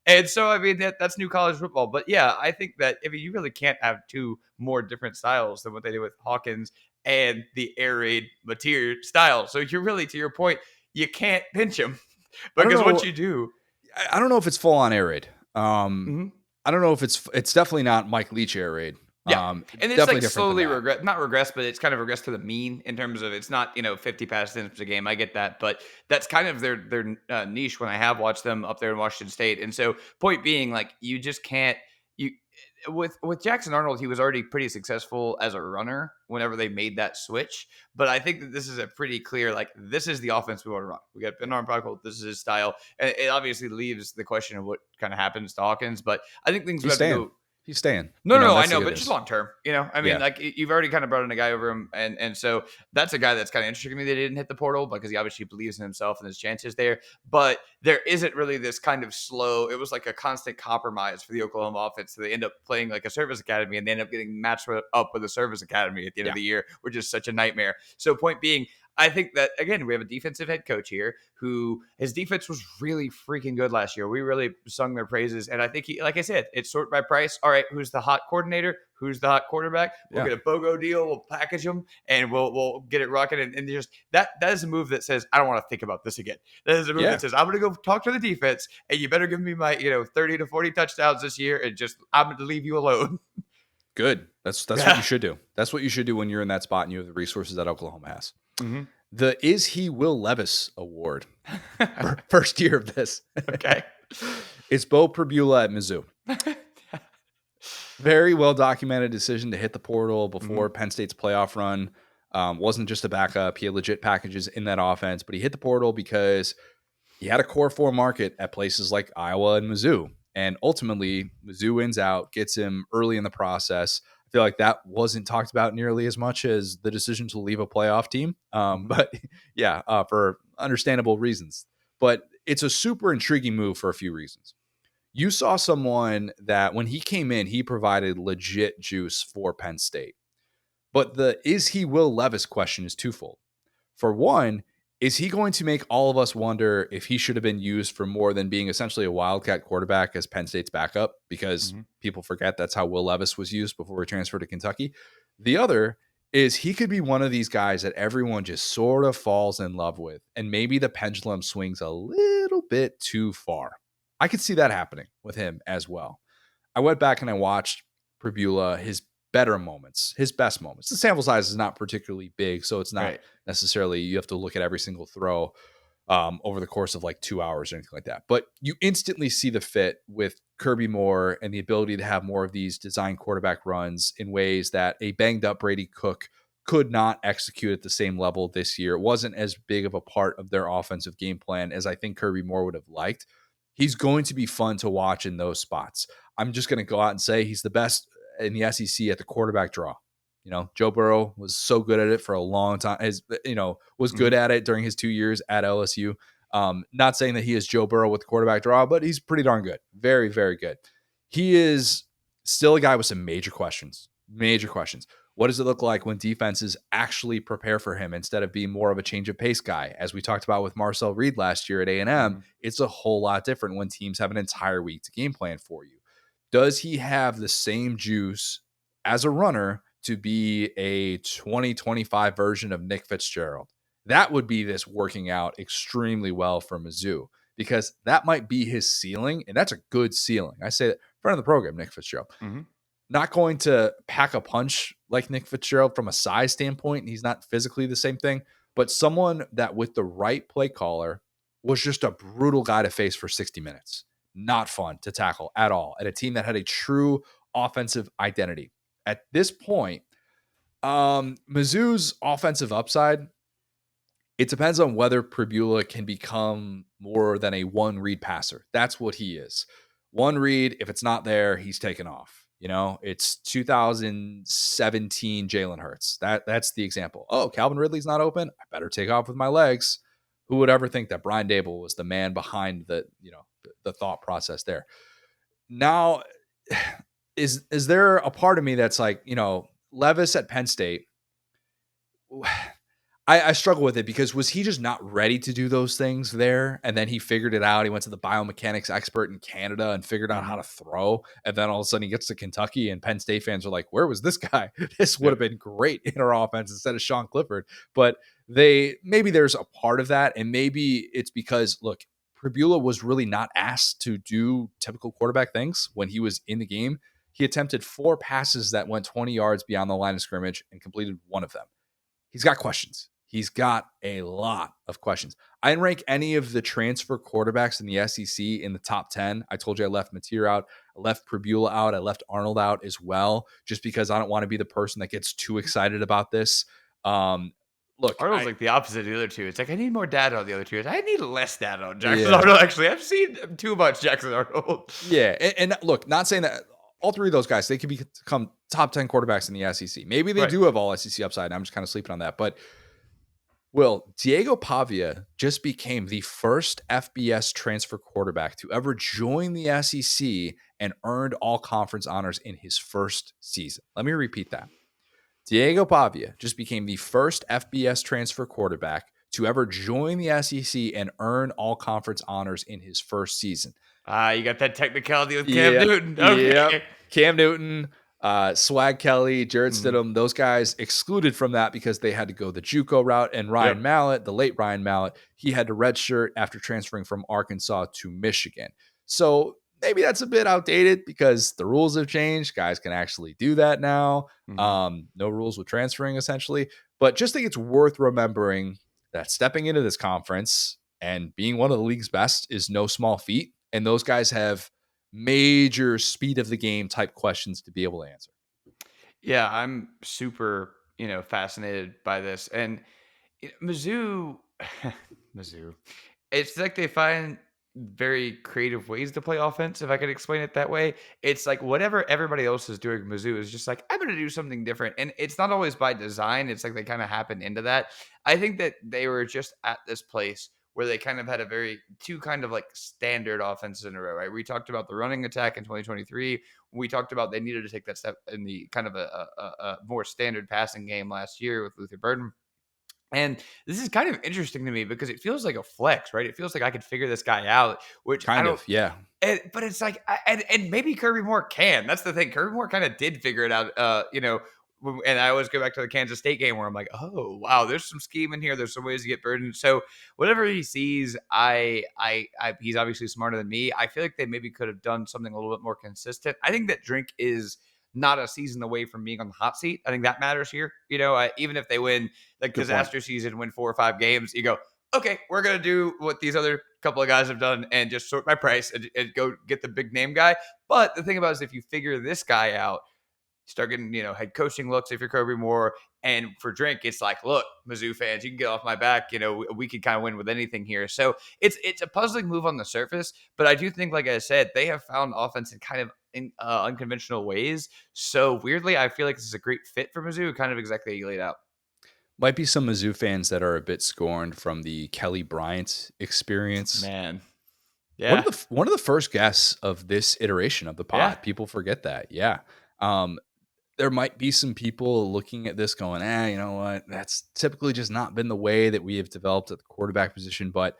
And so, I mean, that's new college football. But, yeah, I think that, you really can't have two more different styles than what they did with Hawkins and the air raid Mateer style. So, you're really, to your point, you can't pinch him because what you do. I don't know if it's full on air raid. Mm-hmm. I don't know if it's definitely not Mike Leach air raid. Yeah, and it's slowly not regress, but it's kind of regress to the mean in terms of it's not 50 pass attempts a game. I get that, but that's kind of their niche when I have watched them up there in Washington State. And so, point being, you just can't with Jackson Arnold, he was already pretty successful as a runner whenever they made that switch. But I think that this is a pretty clear, this is the offense we want to run. We got Ben Armstrong, this is his style. And it obviously leaves the question of what kind of happens to Hawkins. But I think things have to go. He's staying. No, I know, but just long term. I mean, you've already kind of brought in a guy over him, and so that's a guy that's kind of interesting to me that he didn't hit the portal because he obviously believes in himself and his chances there. But there isn't really this kind of slow. It was like a constant compromise for the Oklahoma offense. So they end up playing like a service academy, and they end up getting matched up with a service academy at the end of the year, which is such a nightmare. So point being, I think that, again, we have a defensive head coach here who his defense was really freaking good last year. We really sung their praises. And I think like I said, it's sort by price. All right, who's the hot coordinator? Who's the hot quarterback? We'll get a BOGO deal. We'll package them and we'll get it rocking. And just that is a move that says, I don't want to think about this again. That is a move that says, I'm going to go talk to the defense and you better give me my, 30 to 40 touchdowns this year. And just, I'm going to leave you alone. Good. That's what you should do. That's what you should do when you're in that spot and you have the resources that Oklahoma has. Mm-hmm. The Is He Will Levis Award, first year of this. Okay. It's Bo Perbula at Mizzou. Very well documented decision to hit the portal before Penn State's playoff run. Wasn't just a backup. He had legit packages in that offense, but he hit the portal because he had a core 4 market at places like Iowa and Mizzou. And ultimately, Mizzou wins out, gets him early in the process. I feel like that wasn't talked about nearly as much as the decision to leave a playoff team. But yeah, for understandable reasons. But it's a super intriguing move for a few reasons. You saw someone that when he came in, he provided legit juice for Penn State. But the Is He Will Levis question is twofold. For one, is he going to make all of us wonder if he should have been used for more than being essentially a wildcat quarterback as Penn State's backup? Because people forget that's how Will Levis was used before he transferred to Kentucky. The other is he could be one of these guys that everyone just sort of falls in love with. And maybe the pendulum swings a little bit too far. I could see that happening with him as well. I went back and I watched Perbula, his better moments, his best moments. The sample size is not particularly big, so it's not necessarily you have to look at every single throw over the course of 2 hours or anything like that. But you instantly see the fit with Kirby Moore and the ability to have more of these design quarterback runs in ways that a banged up Brady Cook could not execute at the same level this year. It wasn't as big of a part of their offensive game plan as I think Kirby Moore would have liked. He's going to be fun to watch in those spots. I'm just going to go out and say he's the best in the SEC at the quarterback draw. Joe Burrow was so good at it for a long time. Was good at it during his 2 years at LSU. Not saying that he is Joe Burrow with the quarterback draw, but he's pretty darn good. Very, very good. He is still a guy with some major questions. Major questions. What does it look like when defenses actually prepare for him instead of being more of a change of pace guy? As we talked about with Marcel Reed last year at A&M, it's a whole lot different when teams have an entire week to game plan for you. Does he have the same juice as a runner to be a 2025 version of Nick Fitzgerald? That would be this working out extremely well for Mizzou because that might be his ceiling, and that's a good ceiling. I say that friend of the program, Nick Fitzgerald. not going to pack a punch like Nick Fitzgerald from a size standpoint. He's not physically the same thing, but someone that with the right play caller was just a brutal guy to face for 60 minutes. Not fun to tackle at all at a team that had a true offensive identity. At this point, Mizzou's offensive upside, it depends on whether Pribula can become more than a one read passer. That's what he is. One read, if it's not there, he's taken off. It's 2017 Jalen Hurts. That's the example. Oh, Calvin Ridley's not open. I better take off with my legs. Who would ever think that Brian Dable was the man behind the thought process there? Now, is there a part of me that's like, Levis at Penn State? I struggle with it because was he just not ready to do those things there? And then he figured it out. He went to the biomechanics expert in Canada and figured out how to throw. And then all of a sudden he gets to Kentucky and Penn State fans are like, where was this guy? This would have been great in our offense instead of Sean Clifford. But maybe there's a part of that. And maybe it's because, look, Pribula was really not asked to do typical quarterback things when he was in the game. He attempted 4 passes that went 20 yards beyond the line of scrimmage and completed one of them. He's got questions. He's got a lot of questions. I didn't rank any of the transfer quarterbacks in the SEC in the top 10. I told you I left Mateer out. I left Pribula out. I left Arnold out as well, just because I don't want to be the person that gets too excited about this. Look, Arnold's like the opposite of the other two. It's like, I need more data on the other two. I need less data on Jackson Arnold, actually. I've seen too much Jackson Arnold. Yeah, and look, not saying that all 3 of those guys, they could become top 10 quarterbacks in the SEC. Maybe they do have all SEC upside. I'm just kind of sleeping on that. But Diego Pavia just became the first FBS transfer quarterback to ever join the SEC and earned all conference honors in his first season. Let me repeat that. Diego Pavia just became the first FBS transfer quarterback to ever join the SEC and earn all conference honors in his first season. You got that technicality with Cam Newton. Okay. Yep. Cam Newton, Swag Kelly, Jared Stidham, those guys excluded from that because they had to go the JUCO route. And Ryan Mallett, the late Ryan Mallett, he had to redshirt after transferring from Arkansas to Michigan. So maybe that's a bit outdated because the rules have changed. Guys can actually do that now. No rules with transferring, essentially. But just think it's worth remembering that stepping into this conference and being one of the league's best is no small feat. And those guys have major speed of the game type questions to be able to answer. Yeah, I'm super, fascinated by this. And Mizzou, it's like they find very creative ways to play offense, if I could explain it that way. It's like whatever everybody else is doing, Mizzou is just like, I'm going to do something different. And it's not always by design. It's like they kind of happen into that. I think that they were just at this place where they kind of had two kind of like standard offenses in a row, right? We talked about the running attack in 2023. We talked about they needed to take that step in the kind of a more standard passing game last year with Luther Burden. And this is kind of interesting to me because it feels like a flex, right? It feels like I could figure this guy out, which yeah. But it's like, and maybe Kirby Moore can. That's the thing. Kirby Moore kind of did figure it out, and I always go back to the Kansas State game where I'm like, oh, wow, there's some scheme in here. There's some ways to get burdened. So whatever he sees, he's obviously smarter than me. I feel like they maybe could have done something a little bit more consistent. I think that Drink is not a season away from being on the hot seat. I think that matters here. Even if they win like disaster season, win 4 or 5 games, you go, okay, we're going to do what these other couple of guys have done and just sort by price and go get the big name guy. But the thing about it is if you figure this guy out, start getting, head coaching looks if you're Kirby Moore. And for Drink, it's like, look, Mizzou fans, you can get off my back. We can kind of win with anything here. So it's a puzzling move on the surface. But I do think, like I said, they have found offense in kind of unconventional ways. So weirdly, I feel like this is a great fit for Mizzou, kind of exactly how you laid out. Might be some Mizzou fans that are a bit scorned from the Kelly Bryant experience. Man. Yeah. One of the first guests of this iteration of the pod. Yeah. People forget that. Yeah. There might be some people looking at this going, you know what? That's typically just not been the way that we have developed at the quarterback position. But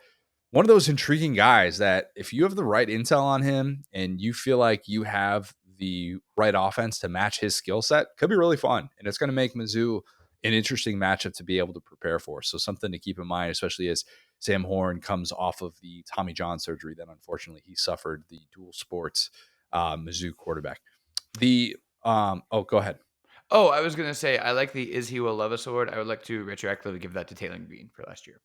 one of those intriguing guys that if you have the right intel on him and you feel like you have the right offense to match his skill set, could be really fun. And it's going to make Mizzou an interesting matchup to be able to prepare for. So something to keep in mind, especially as Sam Horn comes off of the Tommy John surgery that unfortunately he suffered, the dual sports Mizzou quarterback. The Go ahead. Oh, I was going to say, I like the Is He Will Love Us award. I would like to retroactively give that to Taylor Green for last year.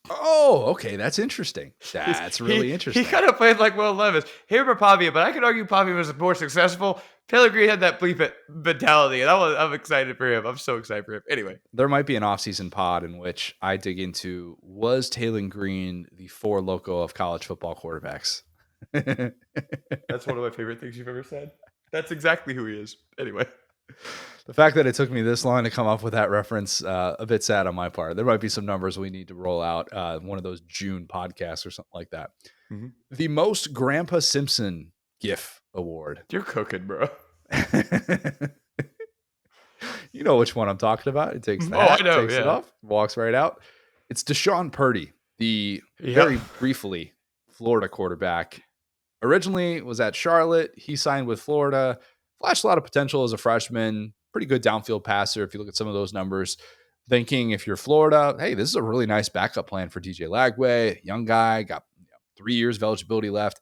Oh, okay. That's interesting. That's really interesting. He kind of played like Will Levis. Him or Pavia, but I could argue Pavia was more successful. Taylor Green had that bleep it mentality, and I'm excited for him. I'm so excited for him. Anyway. There might be an offseason pod in which I dig into, was Taylor Green the Four Loko of college football quarterbacks? That's one of my favorite things you've ever said. That's exactly who he is. Anyway. The fact that it took me this long to come up with that reference, a bit sad on my part. There might be some numbers we need to roll out, one of those June podcasts or something like that. Mm-hmm. The most Grandpa Simpson GIF award. You're cooking, bro. You know which one I'm talking about. It takes that, takes it off, walks right out. It's Deshaun Purdy, the very briefly Florida quarterback. Originally was at Charlotte. He signed with Florida. Flashed a lot of potential as a freshman. Pretty good downfield passer if you look at some of those numbers. Thinking if you're Florida, hey, this is a really nice backup plan for DJ Lagway. Young guy, got 3 years of eligibility left.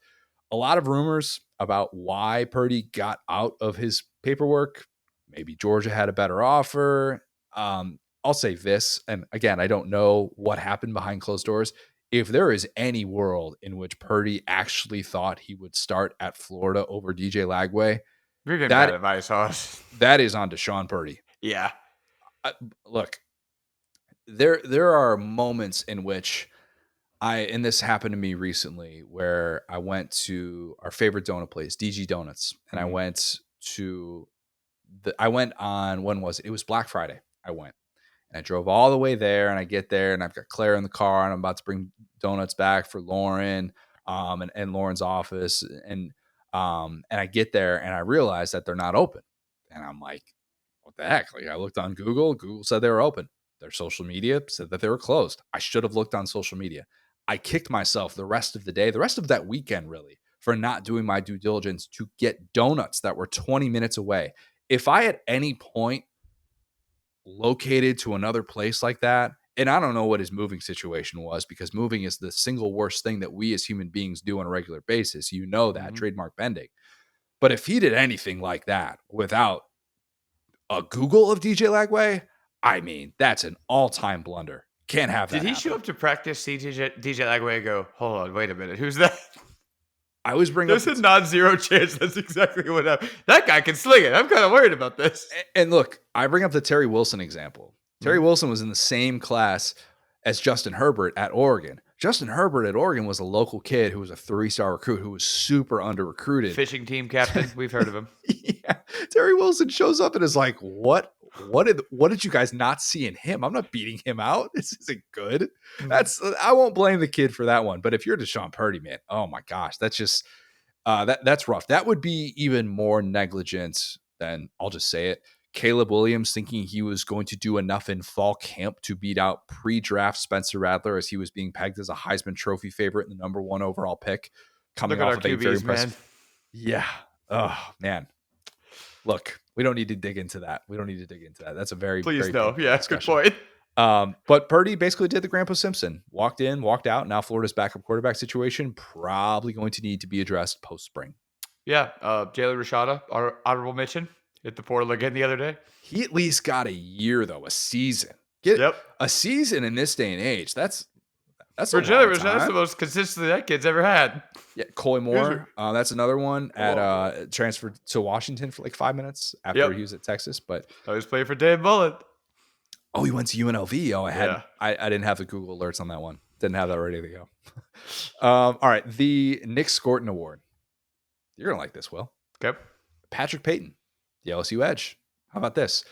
A lot of rumors about why Purdy got out of his paperwork. Maybe Georgia had a better offer. I'll say this, and again, I don't know what happened behind closed doors. If there is any world in which Purdy actually thought he would start at Florida over DJ Lagway, you're getting bad advice, Hoss. That is on Deshaun Purdy. Yeah. Look, there are moments in which and this happened to me recently, where I went to our favorite donut place, DG Donuts, and I went on, when was it? It was Black Friday. I went and I drove all the way there, and I get there and I've got Claire in the car and I'm about to bring donuts back for Lauren, and Lauren's office. And I get there and I realize that they're not open. And I'm like, what the heck? Like, I looked on Google. Google said they were open. Their social media said that they were closed. I should have looked on social media. I kicked myself the rest of the day, the rest of that weekend, really, for not doing my due diligence to get donuts that were 20 minutes away. If I at any point located to another place like that, and I don't know what his moving situation was, because moving is the single worst thing that we as human beings do on a regular basis. You know that, trademark pending. But if he did anything like that without a Google of DJ Lagway, I mean, that's an all-time blunder. Can't have that. Did he show up to practice, see DJ Lagway and go, hold on, wait a minute, who's that? I always bring There's a non-zero chance that's exactly what happened. That guy can sling it. I'm kind of worried about this. And look, I bring up the Terry Wilson example. Terry Wilson was in the same class as Justin Herbert at Oregon. Justin Herbert at Oregon was a local kid who was a 3-star recruit who was super under-recruited. Fishing team captain. We've heard of him. Yeah. Terry Wilson shows up and is like, what did you guys not see in him? I'm not beating him out. This isn't good. I won't blame the kid for that one. But if you're Deshaun Purdy, man, oh my gosh, that's just that's rough. That would be even more negligent than, I'll just say it, Caleb Williams thinking he was going to do enough in fall camp to beat out pre-draft Spencer Rattler as he was being pegged as a Heisman Trophy favorite and the number 1 overall pick. Coming off of a very impressive, man. Yeah. Oh man. Look, we don't need to dig into that. That's a very Yeah, it's a good point. But Purdy basically did the Grandpa Simpson. Walked in, walked out. Now Florida's backup quarterback situation probably going to need to be addressed post-spring. Yeah. Jalen Rashada, our honorable mention, hit the portal again the other day. He at least got a year, though, a season. A season in this day and age. That's for Jalen Rashada. That's the most consistent that kid's ever had. Yeah, Coy Moore. That's another one at transferred to Washington for like 5 minutes after he was at Texas. But I was playing for Dave Mullen. Oh, he went to UNLV. Oh, I didn't have the Google alerts on that one. Didn't have that ready to go. All right, the Nick Scorton Award. You're gonna like this, Will. Okay. Patrick Payton, the LSU edge. How about this?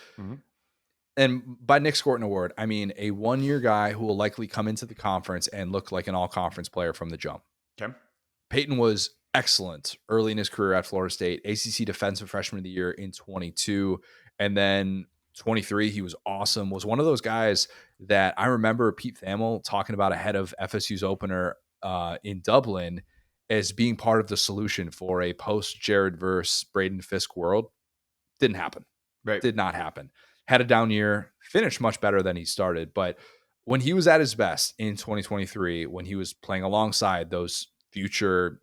And by Nick Scorton Award, I mean a 1-year guy who will likely come into the conference and look like an all-conference player from the jump. Okay. Payton was excellent early in his career at Florida State, ACC Defensive Freshman of the Year in 22, and then 23, he was awesome. Was one of those guys that I remember Pete Thamel talking about ahead of FSU's opener in Dublin as being part of the solution for a post-Jared Verse, Braden Fisk world. Didn't happen. Right. Did not happen. Had a down year, finished much better than he started. But when he was at his best in 2023, when he was playing alongside those future,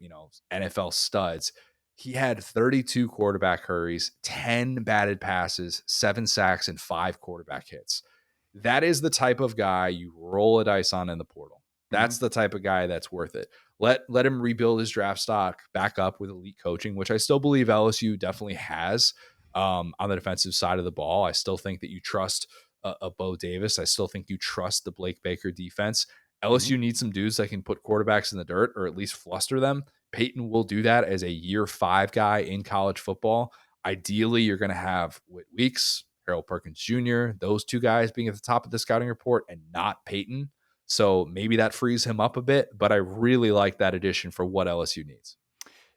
NFL studs, He had 32 quarterback hurries, 10 batted passes, 7 sacks, and 5 quarterback hits. That is the type of guy you roll a dice on in the portal. That's the type of guy that's worth it. Let him rebuild his draft stock back up with elite coaching, which I still believe LSU definitely has on the defensive side of the ball. I still think that you trust a Bo Davis. I still think you trust the Blake Baker defense. LSU needs some dudes that can put quarterbacks in the dirt or at least fluster them. Peyton will do that as a year 5 guy in college football. Ideally, you're going to have Whit Weeks, Harold Perkins Jr., those 2 guys being at the top of the scouting report and not Peyton. So maybe that frees him up a bit, but I really like that addition for what LSU needs.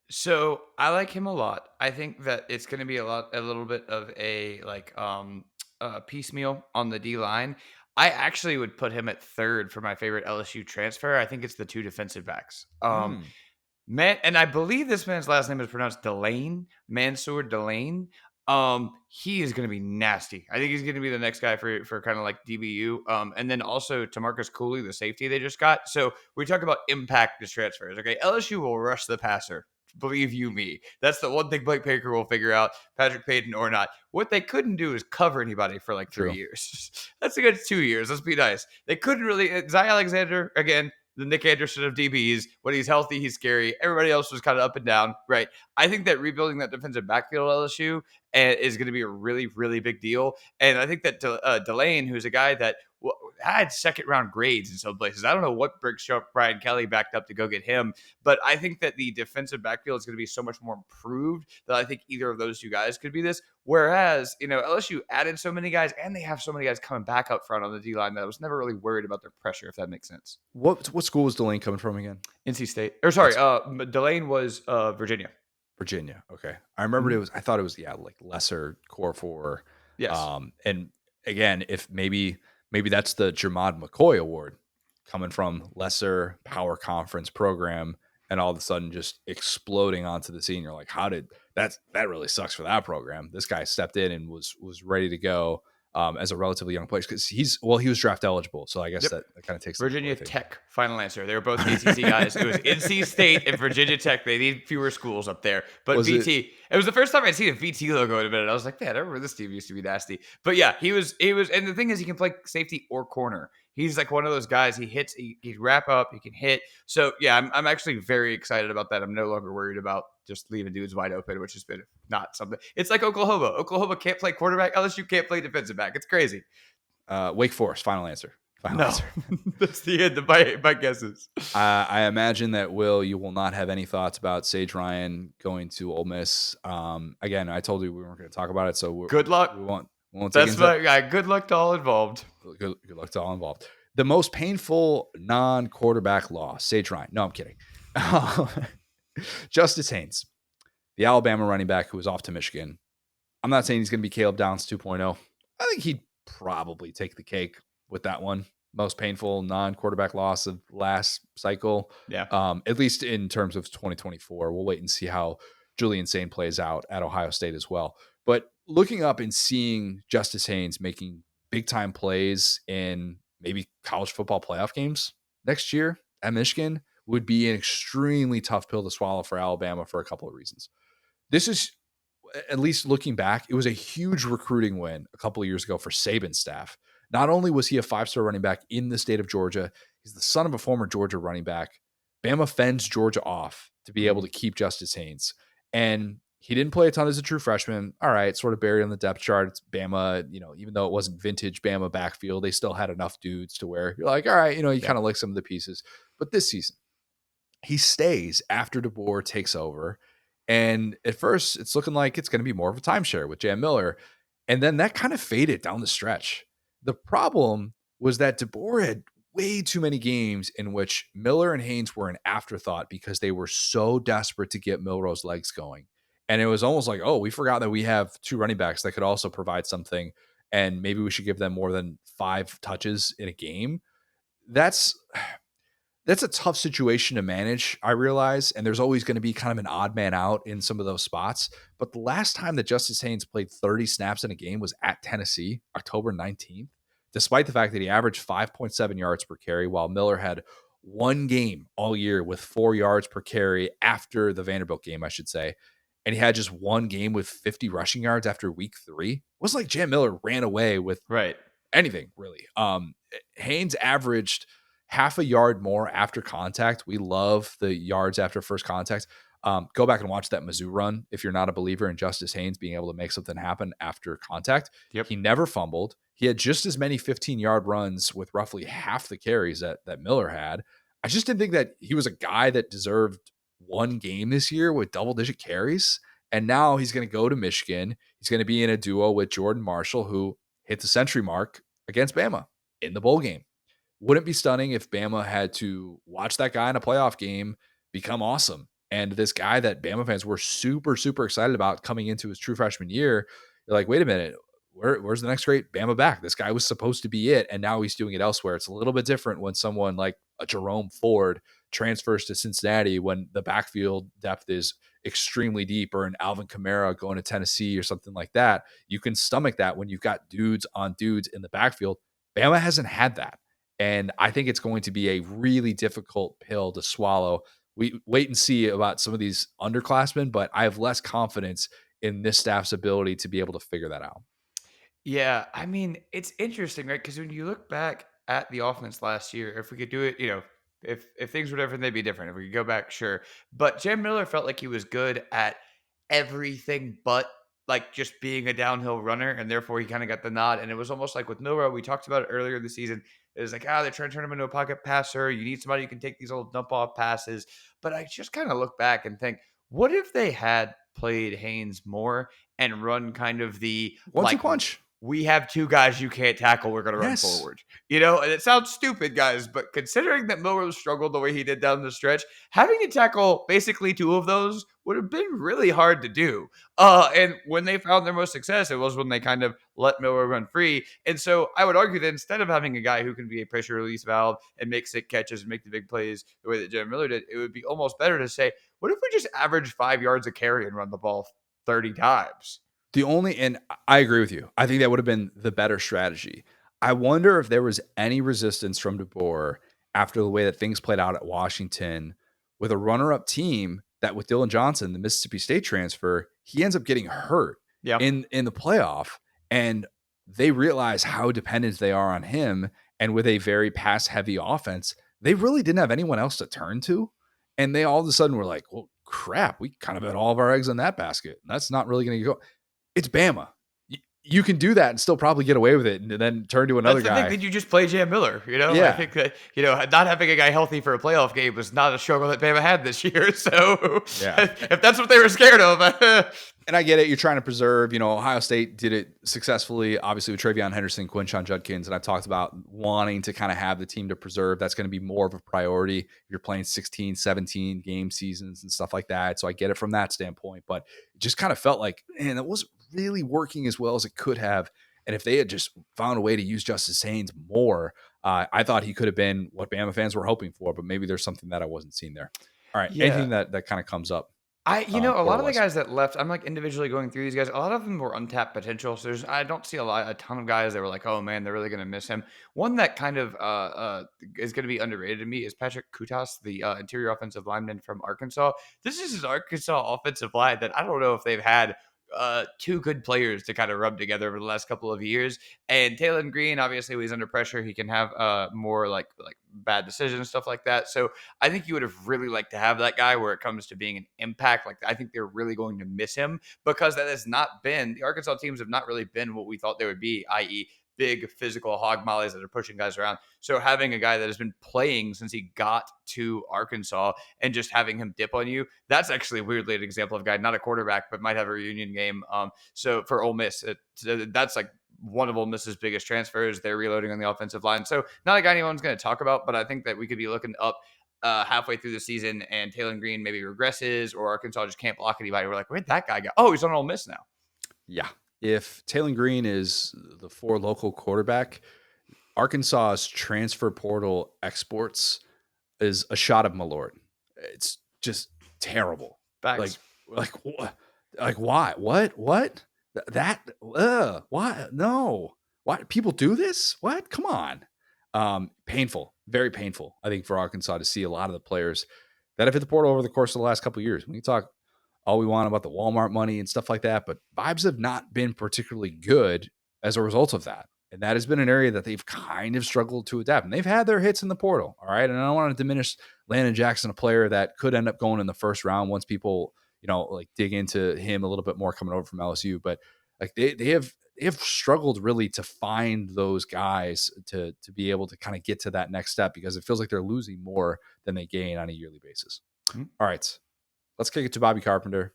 So I like him a lot. I think that it's going to be a little bit of a piecemeal on the D line. I actually would put him at 3rd for my favorite LSU transfer. I think it's the 2 defensive backs. Man, and I believe this man's last name is pronounced Delane, Mansour Delane. He is going to be nasty. I think he's going to be the next guy for kind of like DBU. And then also to Marcus Cooley, the safety they just got. So we talk about impact as transfers. Okay, LSU will rush the passer. Believe you me. That's the one thing Blake Baker will figure out, Patrick Payton or not. What they couldn't do is cover anybody for like 3 years. That's a good 2 years. Let's be nice. They couldn't really. Zy Alexander, again, the Nick Anderson of DBs. When he's healthy, he's scary. Everybody else was kind of up and down, right? I think that rebuilding that defensive backfield at LSU is going to be a really, really big deal. And I think that Delane, who's a guy that had second-round grades in some places. I don't know what Brian Kelly backed up to go get him, but I think that the defensive backfield is going to be so much more improved that I think either of those 2 guys could be this. Whereas, LSU added so many guys, and they have so many guys coming back up front on the D-line that I was never really worried about their pressure, if that makes sense. What school was Delane coming from again? NC State. Or sorry, Delane was Virginia. Virginia. Okay. I remembered I thought it was, like lesser core 4. Yes. And again, if maybe that's the Jermod McCoy Award coming from lesser power conference program and all of a sudden just exploding onto the scene. You're like, how did that really sucks for that program. This guy stepped in and was ready to go as a relatively young player because he was draft eligible. So I guess that kind of takes Virginia Tech. Final answer. They were both ACC guys. It was NC State and Virginia Tech. They need fewer schools up there. But VT, it was the first time I'd seen a VT logo in a minute. I was like, man, I remember this team used to be nasty. But yeah, he was. And the thing is, he can play safety or corner. He's like one of those guys. He hits. He can wrap up. He can hit. So yeah, I'm actually very excited about that. I'm no longer worried about just leaving dudes wide open, which has been not something. It's like Oklahoma. Oklahoma can't play quarterback. LSU can't play defensive back. It's crazy. Wake Forest. Final answer. That's the end of my guesses. I imagine that, Will, you will not have any thoughts about Sage Ryan going to Ole Miss. Again, I told you we weren't going to talk about it, so good luck. We won't That's my guy. Good luck to all involved. Good luck to all involved. The most painful non-quarterback loss, Sage Ryan. No, I'm kidding. Justice Haynes, the Alabama running back who was off to Michigan. I'm not saying he's going to be Caleb Downs 2.0. I think he'd probably take the cake with that one. Most painful non-quarterback loss of last cycle. Yeah. At least in terms of 2024. We'll wait and see how Julian Sain plays out at Ohio State as well. But looking up and seeing Justice Haynes making big-time plays in maybe college football playoff games next year at Michigan would be an extremely tough pill to swallow for Alabama for a couple of reasons. This is, at least looking back, it was a huge recruiting win a couple of years ago for Saban's staff. Not only was he a 5-star running back in the state of Georgia, he's the son of a former Georgia running back. Bama fends Georgia off to be able to keep Justice Haynes. And he didn't play a ton as a true freshman. All right, sort of buried on the depth chart. It's Bama, even though it wasn't vintage Bama backfield, they still had enough dudes to where you're like, all right, you kind of like some of the pieces. But this season, he stays after DeBoer takes over. And at first, it's looking like it's going to be more of a timeshare with Jam Miller. And then that kind of faded down the stretch. The problem was that DeBoer had way too many games in which Miller and Haynes were an afterthought because they were so desperate to get Milroe's legs going. And it was almost like, oh, we forgot that we have 2 running backs that could also provide something, and maybe we should give them more than 5 touches in a game. That's a tough situation to manage, I realize, and there's always going to be kind of an odd man out in some of those spots. But the last time that Justice Haynes played 30 snaps in a game was at Tennessee, October 19th, despite the fact that he averaged 5.7 yards per carry, while Miller had one game all year with 4 yards per carry after the Vanderbilt game, I should say. and he had just one game with 50 rushing yards after week 3. It wasn't like Jam Miller ran away with Right. anything, really. Haynes averaged half a yard more after contact. We love the yards after first contact. Go back and watch that Mizzou run if you're not a believer in Justice Haynes being able to make something happen after contact. Yep. He never fumbled. He had just as many 15-yard runs with roughly half the carries that Miller had. I just didn't think that he was a guy that deserved one game this year with double-digit carries. And now he's going to go to Michigan. He's going to be in a duo with Jordan Marshall, who hit the century mark against Bama in the bowl game. Wouldn't be stunning if Bama had to watch that guy in a playoff game become awesome. And this guy that Bama fans were super, super excited about coming into his true freshman year, you're like, wait a minute, where's the next great Bama back? This guy was supposed to be it, and now he's doing it elsewhere. It's a little bit different when someone like a Jerome Ford transfers to Cincinnati when the backfield depth is extremely deep, or an Alvin Kamara going to Tennessee or something like that. You can stomach that when you've got dudes on dudes in the backfield. Bama hasn't had that. And I think it's going to be a really difficult pill to swallow. We wait and see about some of these underclassmen, but I have less confidence in this staff's ability to be able to figure that out. Yeah, I mean, it's interesting, right? Because when you look back at the offense last year, if we could do it, if things were different, they'd be different. If we could go back, sure. But Jam Miller felt like he was good at everything but like just being a downhill runner, and therefore he kind of got the nod. And it was almost like with Milrow, we talked about it earlier in the season. It was like, they're trying to turn him into a pocket passer. You need somebody who can take these little dump off passes. But I just kind of look back and think, what if they had played Haynes more and run kind of the 1-2 like punch. we have two guys you can't tackle. We're going to run Yes. forward. And it sounds stupid, guys, but considering that Milrow struggled the way he did down the stretch, having to tackle basically two of those would have been really hard to do. And when they found their most success, it was when they kind of let Milrow run free. And so I would argue that instead of having a guy who can be a pressure release valve and make sick catches and make the big plays the way that Jam Miller did, it would be almost better to say, what if we just average 5 yards a carry and run the ball 30 times? And I agree with you. I think that would have been the better strategy. I wonder if there was any resistance from DeBoer after the way that things played out at Washington with a runner-up team that with Dylan Johnson, the Mississippi State transfer, he ends up getting hurt in the playoff. And they realize how dependent they are on him. And with a very pass-heavy offense, they really didn't have anyone else to turn to. And they all of a sudden were like, well, crap, we kind of had all of our eggs in that basket. And that's not really going to go. It's Bama. You can do that and still probably get away with it, and then turn to another guy. Thing that you just play Jam Miller. Yeah. I think that not having a guy healthy for a playoff game was not a struggle that Bama had this year. So if that's what they were scared of, and I get it. You're trying to preserve. Ohio State did it successfully, obviously with Travion Henderson, Quinshon Judkins, and I've talked about wanting to kind of have the team to preserve. That's going to be more of a priority if you're playing 16, 17 game seasons and stuff like that. So I get it from that standpoint, but it just kind of felt like, man, it wasn't really working as well as it could have. And if they had just found a way to use Justice Haynes more, I thought he could have been what Bama fans were hoping for, but maybe there's something that I wasn't seeing there. All right. Anything that kind of comes up? A lot of the guys that left, I'm like individually going through these guys. A lot of them were untapped potential. So I don't see a ton of guys that were like, oh man, they're really going to miss him. One that kind of is going to be underrated to me is Patrick Kutas, the interior offensive lineman from Arkansas. This is his Arkansas offensive line that I don't know if they've had two good players to kind of rub together over the last couple of years. And Taylon Green, obviously, when he's under pressure, he can have more like bad decisions, stuff like that. So I think you would have really liked to have that guy where it comes to being an impact. Like I think they're really going to miss him because that has not been, the Arkansas teams have not really been what we thought they would be, i.e., big physical hog mollies that are pushing guys around. So having a guy that has been playing since he got to Arkansas and just having him dip on you, that's actually weirdly an example of a guy, not a quarterback, but might have a reunion game. So for Ole Miss, that's like one of Ole Miss's biggest transfers. They're reloading on the offensive line. So not a guy anyone's going to talk about, but I think that we could be looking up halfway through the season and Taylon Green maybe regresses or Arkansas just can't block anybody. We're like, where'd that guy go? Oh, he's on Ole Miss now. Yeah. If Taylon Green is the for local quarterback, Arkansas's transfer portal exports is a shot of Malort. It's just terrible. Facts. Like why? What? That? Why? No. Why people do this? What? Come on. Painful. Very painful. I think for Arkansas to see a lot of the players that have hit the portal over the course of the last couple of years. When you talk all we want about the Walmart money and stuff like that, but vibes have not been particularly good as a result of that. And that has been an area that they've kind of struggled to adapt. And they've had their hits in the portal. All right. And I don't want to diminish Landon Jackson, a player that could end up going in the first round once people, like dig into him a little bit more coming over from LSU. But like they have struggled really to find those guys to be able to kind of get to that next step, because it feels like they're losing more than they gain on a yearly basis. Mm-hmm. All right. Let's kick it to Bobby Carpenter.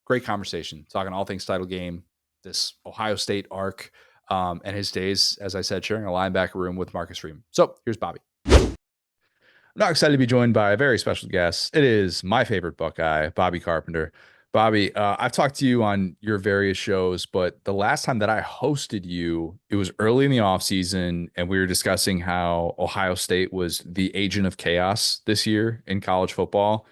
Great conversation, talking all things title game, this Ohio State arc, and his days, as I said, sharing a linebacker room with Marcus Freeman. So here's Bobby. I'm now excited to be joined by a very special guest. It is my favorite Buckeye, Bobby Carpenter. Bobby, I've talked to you on your various shows, but the last time that I hosted you, it was early in the offseason, and we were discussing how Ohio State was the agent of chaos this year in college football.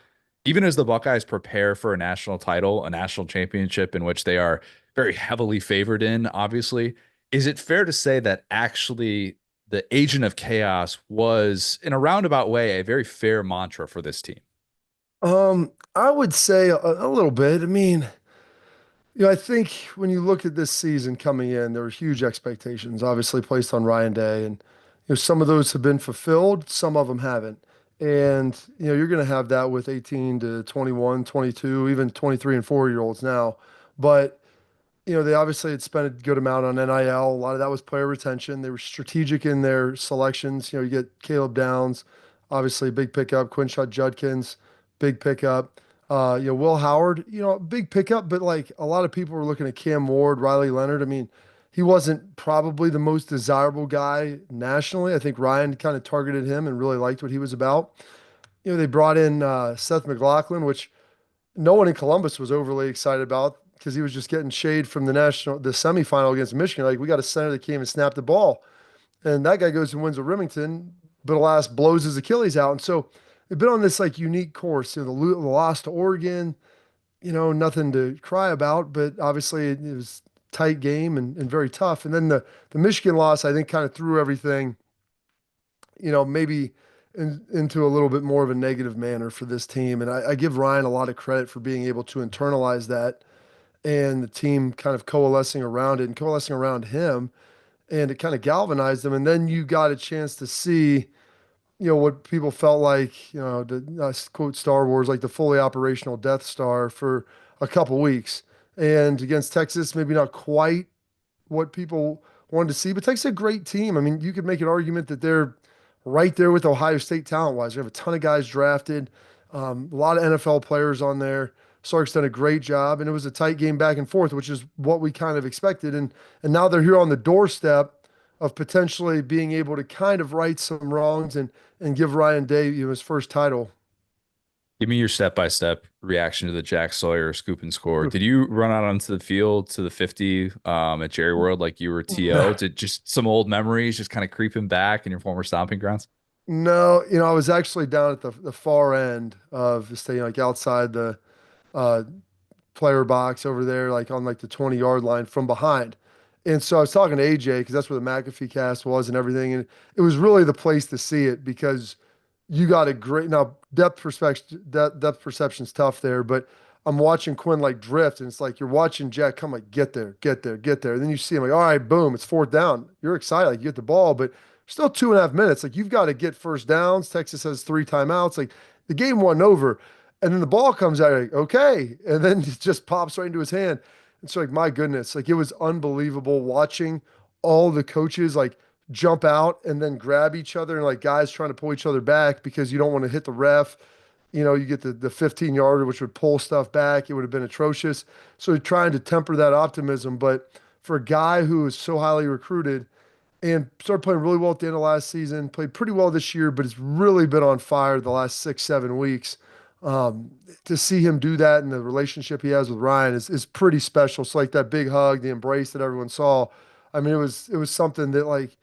Even as the Buckeyes prepare for a national title, a national championship in which they are very heavily favored in, obviously, is it fair to say that actually the agent of chaos was, in a roundabout way, a very fair mantra for this team? I would say a little bit. I mean, I think when you look at this season coming in, there were huge expectations, obviously placed on Ryan Day, and some of those have been fulfilled, some of them haven't. And you're going to have that with 18 to 21, 22, even 23 and 4-year-olds now. But they obviously had spent a good amount on NIL. A lot of that was player retention. They were strategic in their selections. You get Caleb Downs, obviously big pickup. Quinshot Judkins, big pickup. Will Howard, big pickup, but like a lot of people were looking at Cam Ward, Riley Leonard. I mean, he wasn't probably the most desirable guy nationally. I think Ryan kind of targeted him and really liked what he was about. They brought in Seth McLaughlin, which no one in Columbus was overly excited about because he was just getting shade from the semifinal against Michigan. Like, we got a center that came and snapped the ball. And that guy goes and wins with Remington, but alas, blows his Achilles out. And so they've been on this like unique course. The loss to Oregon, nothing to cry about, but obviously it was a tight game and very tough. And then the Michigan loss, I think, kind of threw everything, maybe into a little bit more of a negative manner for this team. And I give Ryan a lot of credit for being able to internalize that and the team kind of coalescing around it and coalescing around him, and it kind of galvanized them. And then you got a chance to see, what people felt like, to quote Star Wars, like the fully operational Death Star for a couple weeks. And against Texas, maybe not quite what people wanted to see, but Texas is a great team. I mean, you could make an argument that they're right there with Ohio State talent-wise. They have a ton of guys drafted, a lot of NFL players on there. Sark's done a great job, and it was a tight game back and forth, which is what we kind of expected. And now they're here on the doorstep of potentially being able to kind of right some wrongs and give Ryan Day his first title. Give me your step-by-step reaction to the Jack Sawyer scoop and score. Did you run out onto the field to the 50 at Jerry World like you were TO? Did just some old memories just kind of creeping back in your former stomping grounds? No, I was actually down at the far end of the stadium, like outside the uh, player box over there, like on like the 20-yard line from behind. And so I was talking to AJ because that's where the McAfee cast was and everything. And it was really the place to see it because you got a great, now depth perception's tough there, but I'm watching Quinn like drift, and it's like you're watching Jack come like, get there, get there, get there. And then you see him like, all right, boom, it's fourth down. You're excited, like you get the ball, but still 2.5 minutes. Like, you've got to get first downs. Texas has 3 timeouts. Like, the game wasn't over. And then the ball comes out, like, okay. And then it just pops right into his hand. And so, like, my goodness, like, it was unbelievable watching all the coaches like jump out and then grab each other, and like guys trying to pull each other back because you don't want to hit the ref. You get the 15-yarder, which would pull stuff back. It would have been atrocious. So trying to temper that optimism. But for a guy who is so highly recruited and started playing really well at the end of last season, played pretty well this year, but it's really been on fire the last 6-7 weeks. To see him do that and the relationship he has with Ryan is pretty special. So like that big hug, the embrace that everyone saw, I mean, it was something that like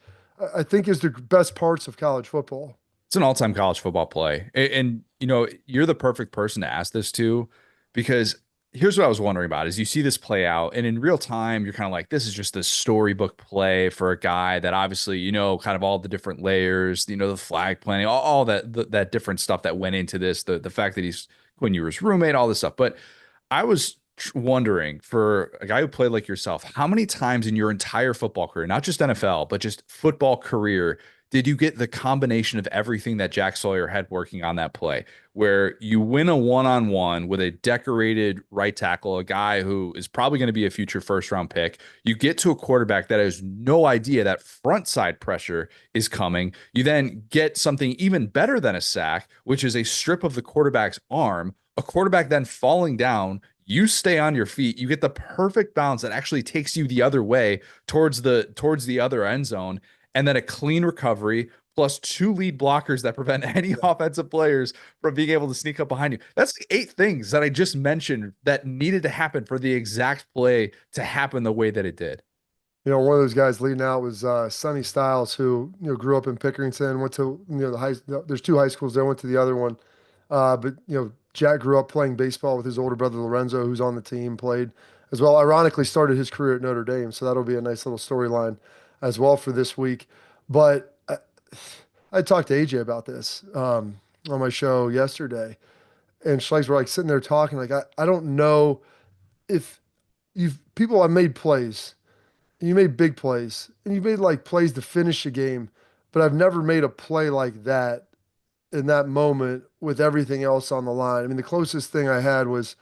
I think is the best parts of college football. It's an all-time college football play. And you're the perfect person to ask this to, because here's what I was wondering about is you see this play out, and in real time, you're kind of like, this is just a storybook play for a guy that obviously, kind of all the different layers, the flag planning, all that different stuff that went into this, the fact that he's Quinn Ewers' roommate, all this stuff. But I was wondering for a guy who played like yourself, how many times in your entire football career, not just NFL, but just football career, did you get the combination of everything that Jack Sawyer had working on that play, where you win a one-on-one with a decorated right tackle, a guy who is probably going to be a future first-round pick. You get to a quarterback that has no idea that front side pressure is coming. You then get something even better than a sack, which is a strip of the quarterback's arm, a quarterback then falling down, you stay on your feet, you get the perfect bounce that actually takes you the other way towards the other end zone, and then a clean recovery plus two lead blockers that prevent any offensive players from being able to sneak up behind you. That's like 8 things that I just mentioned that needed to happen for the exact play to happen the way that it did. One of those guys leading out was Sonny Styles, who grew up in Pickerington, went to there's two high schools there, went to the other one, but Jack grew up playing baseball with his older brother Lorenzo, who's on the team, played as well. Ironically, started his career at Notre Dame, so that'll be a nice little storyline as well for this week. But I talked to AJ about this on my show yesterday, and Schlegs were like sitting there talking, like I don't know if you've people have made plays. You made big plays, and you made like plays to finish a game, but I've never made a play like that in that moment with everything else on the line. I mean, the closest thing I had was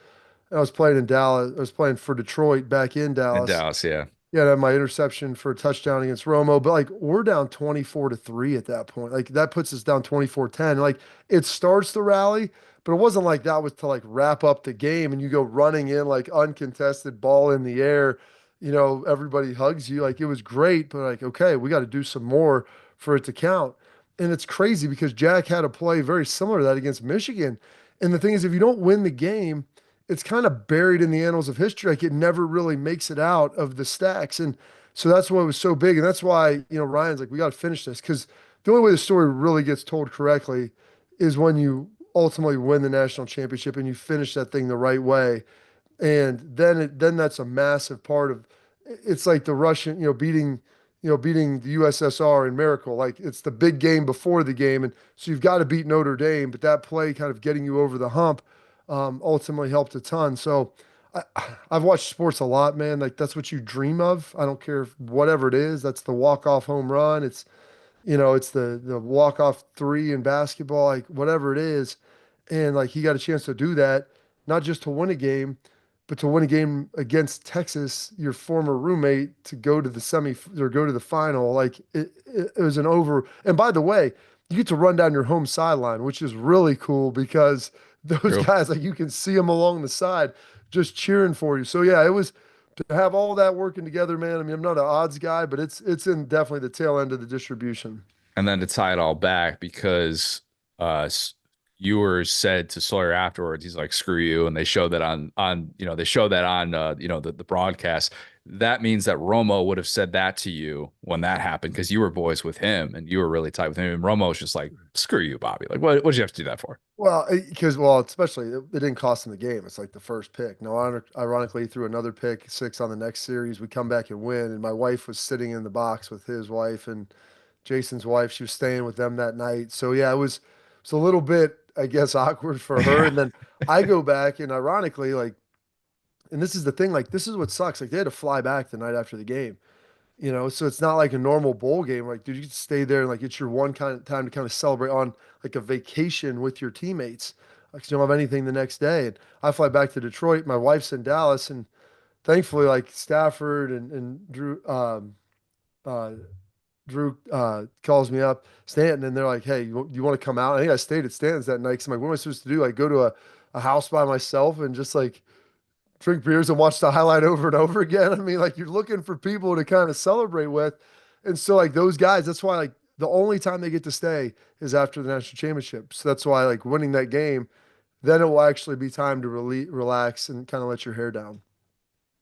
I was playing in Dallas. I was playing for Detroit back in In Dallas. Dallas, yeah. Yeah, I had my interception for a touchdown against Romo, but like we're down 24-3 at that point. Like that puts us down 24-10. Like it starts the rally, but it wasn't like that was to like wrap up the game and you go running in like uncontested ball in the air. Everybody hugs you. Like it was great, but like, okay, we got to do some more for it to count. And it's crazy because Jack had a play very similar to that against Michigan. And the thing is, if you don't win the game, it's kind of buried in the annals of history. Like it never really makes it out of the stacks. And so that's why it was so big. And that's why, Ryan's like, we got to finish this. Because the only way the story really gets told correctly is when you ultimately win the national championship and you finish that thing the right way. And then that's a massive part of it's like the Russian, beating the USSR in Miracle. Like it's the big game before the game. And so you've got to beat Notre Dame, but that play kind of getting you over the hump ultimately helped a ton. So I've watched sports a lot, man. Like that's what you dream of. I don't care whatever it is. That's the walk-off home run. It's the walk-off three in basketball, like whatever it is. And like he got a chance to do that, not just to win a game, but to win a game against Texas, your former roommate, to go to the semi or go to the final. Like it was an over. And by the way, you get to run down your home sideline, which is really cool because those True. guys, like you can see them along the side just cheering for you. So yeah, it was to have all that working together, man. I mean, I'm not an odds guy, but it's in definitely the tail end of the distribution. And then to tie it all back, because Ewers said to Sawyer afterwards, he's like, "Screw you," and they show that they show that on the broadcast. That means that Romo would have said that to you when that happened because you were boys with him and you were really tight with him. And Romo's just like, "Screw you, Bobby." Like, what did you have to do that for? Well, especially it didn't cost him the game. It's like the first pick. Now, ironically, through another pick six on the next series, we come back and win. And my wife was sitting in the box with his wife and Jason's wife. She was staying with them that night. So yeah, it was a little bit, I guess, awkward for her. Yeah. And then I go back and ironically, like, and this is the thing, like, this is what sucks. Like, they had to fly back the night after the game, so it's not like a normal bowl game. Like, dude, you can stay there and like it's your one kind of time to kind of celebrate on like a vacation with your teammates. Like, you don't have anything the next day. And I fly back to Detroit. My wife's in Dallas, and thankfully, like Stafford and uh, Drew calls me up, Stanton, and they're like, "Hey, you want to come out?" I think I stayed at Stanton's that night. 'Cause I'm like, "What am I supposed to do? Like, go to a house by myself and just like drink beers and watch the highlight over and over again?" I mean, like, you're looking for people to kind of celebrate with, and so like those guys, that's why like the only time they get to stay is after the national championship. So that's why like winning that game, then it will actually be time to really relax and kind of let your hair down.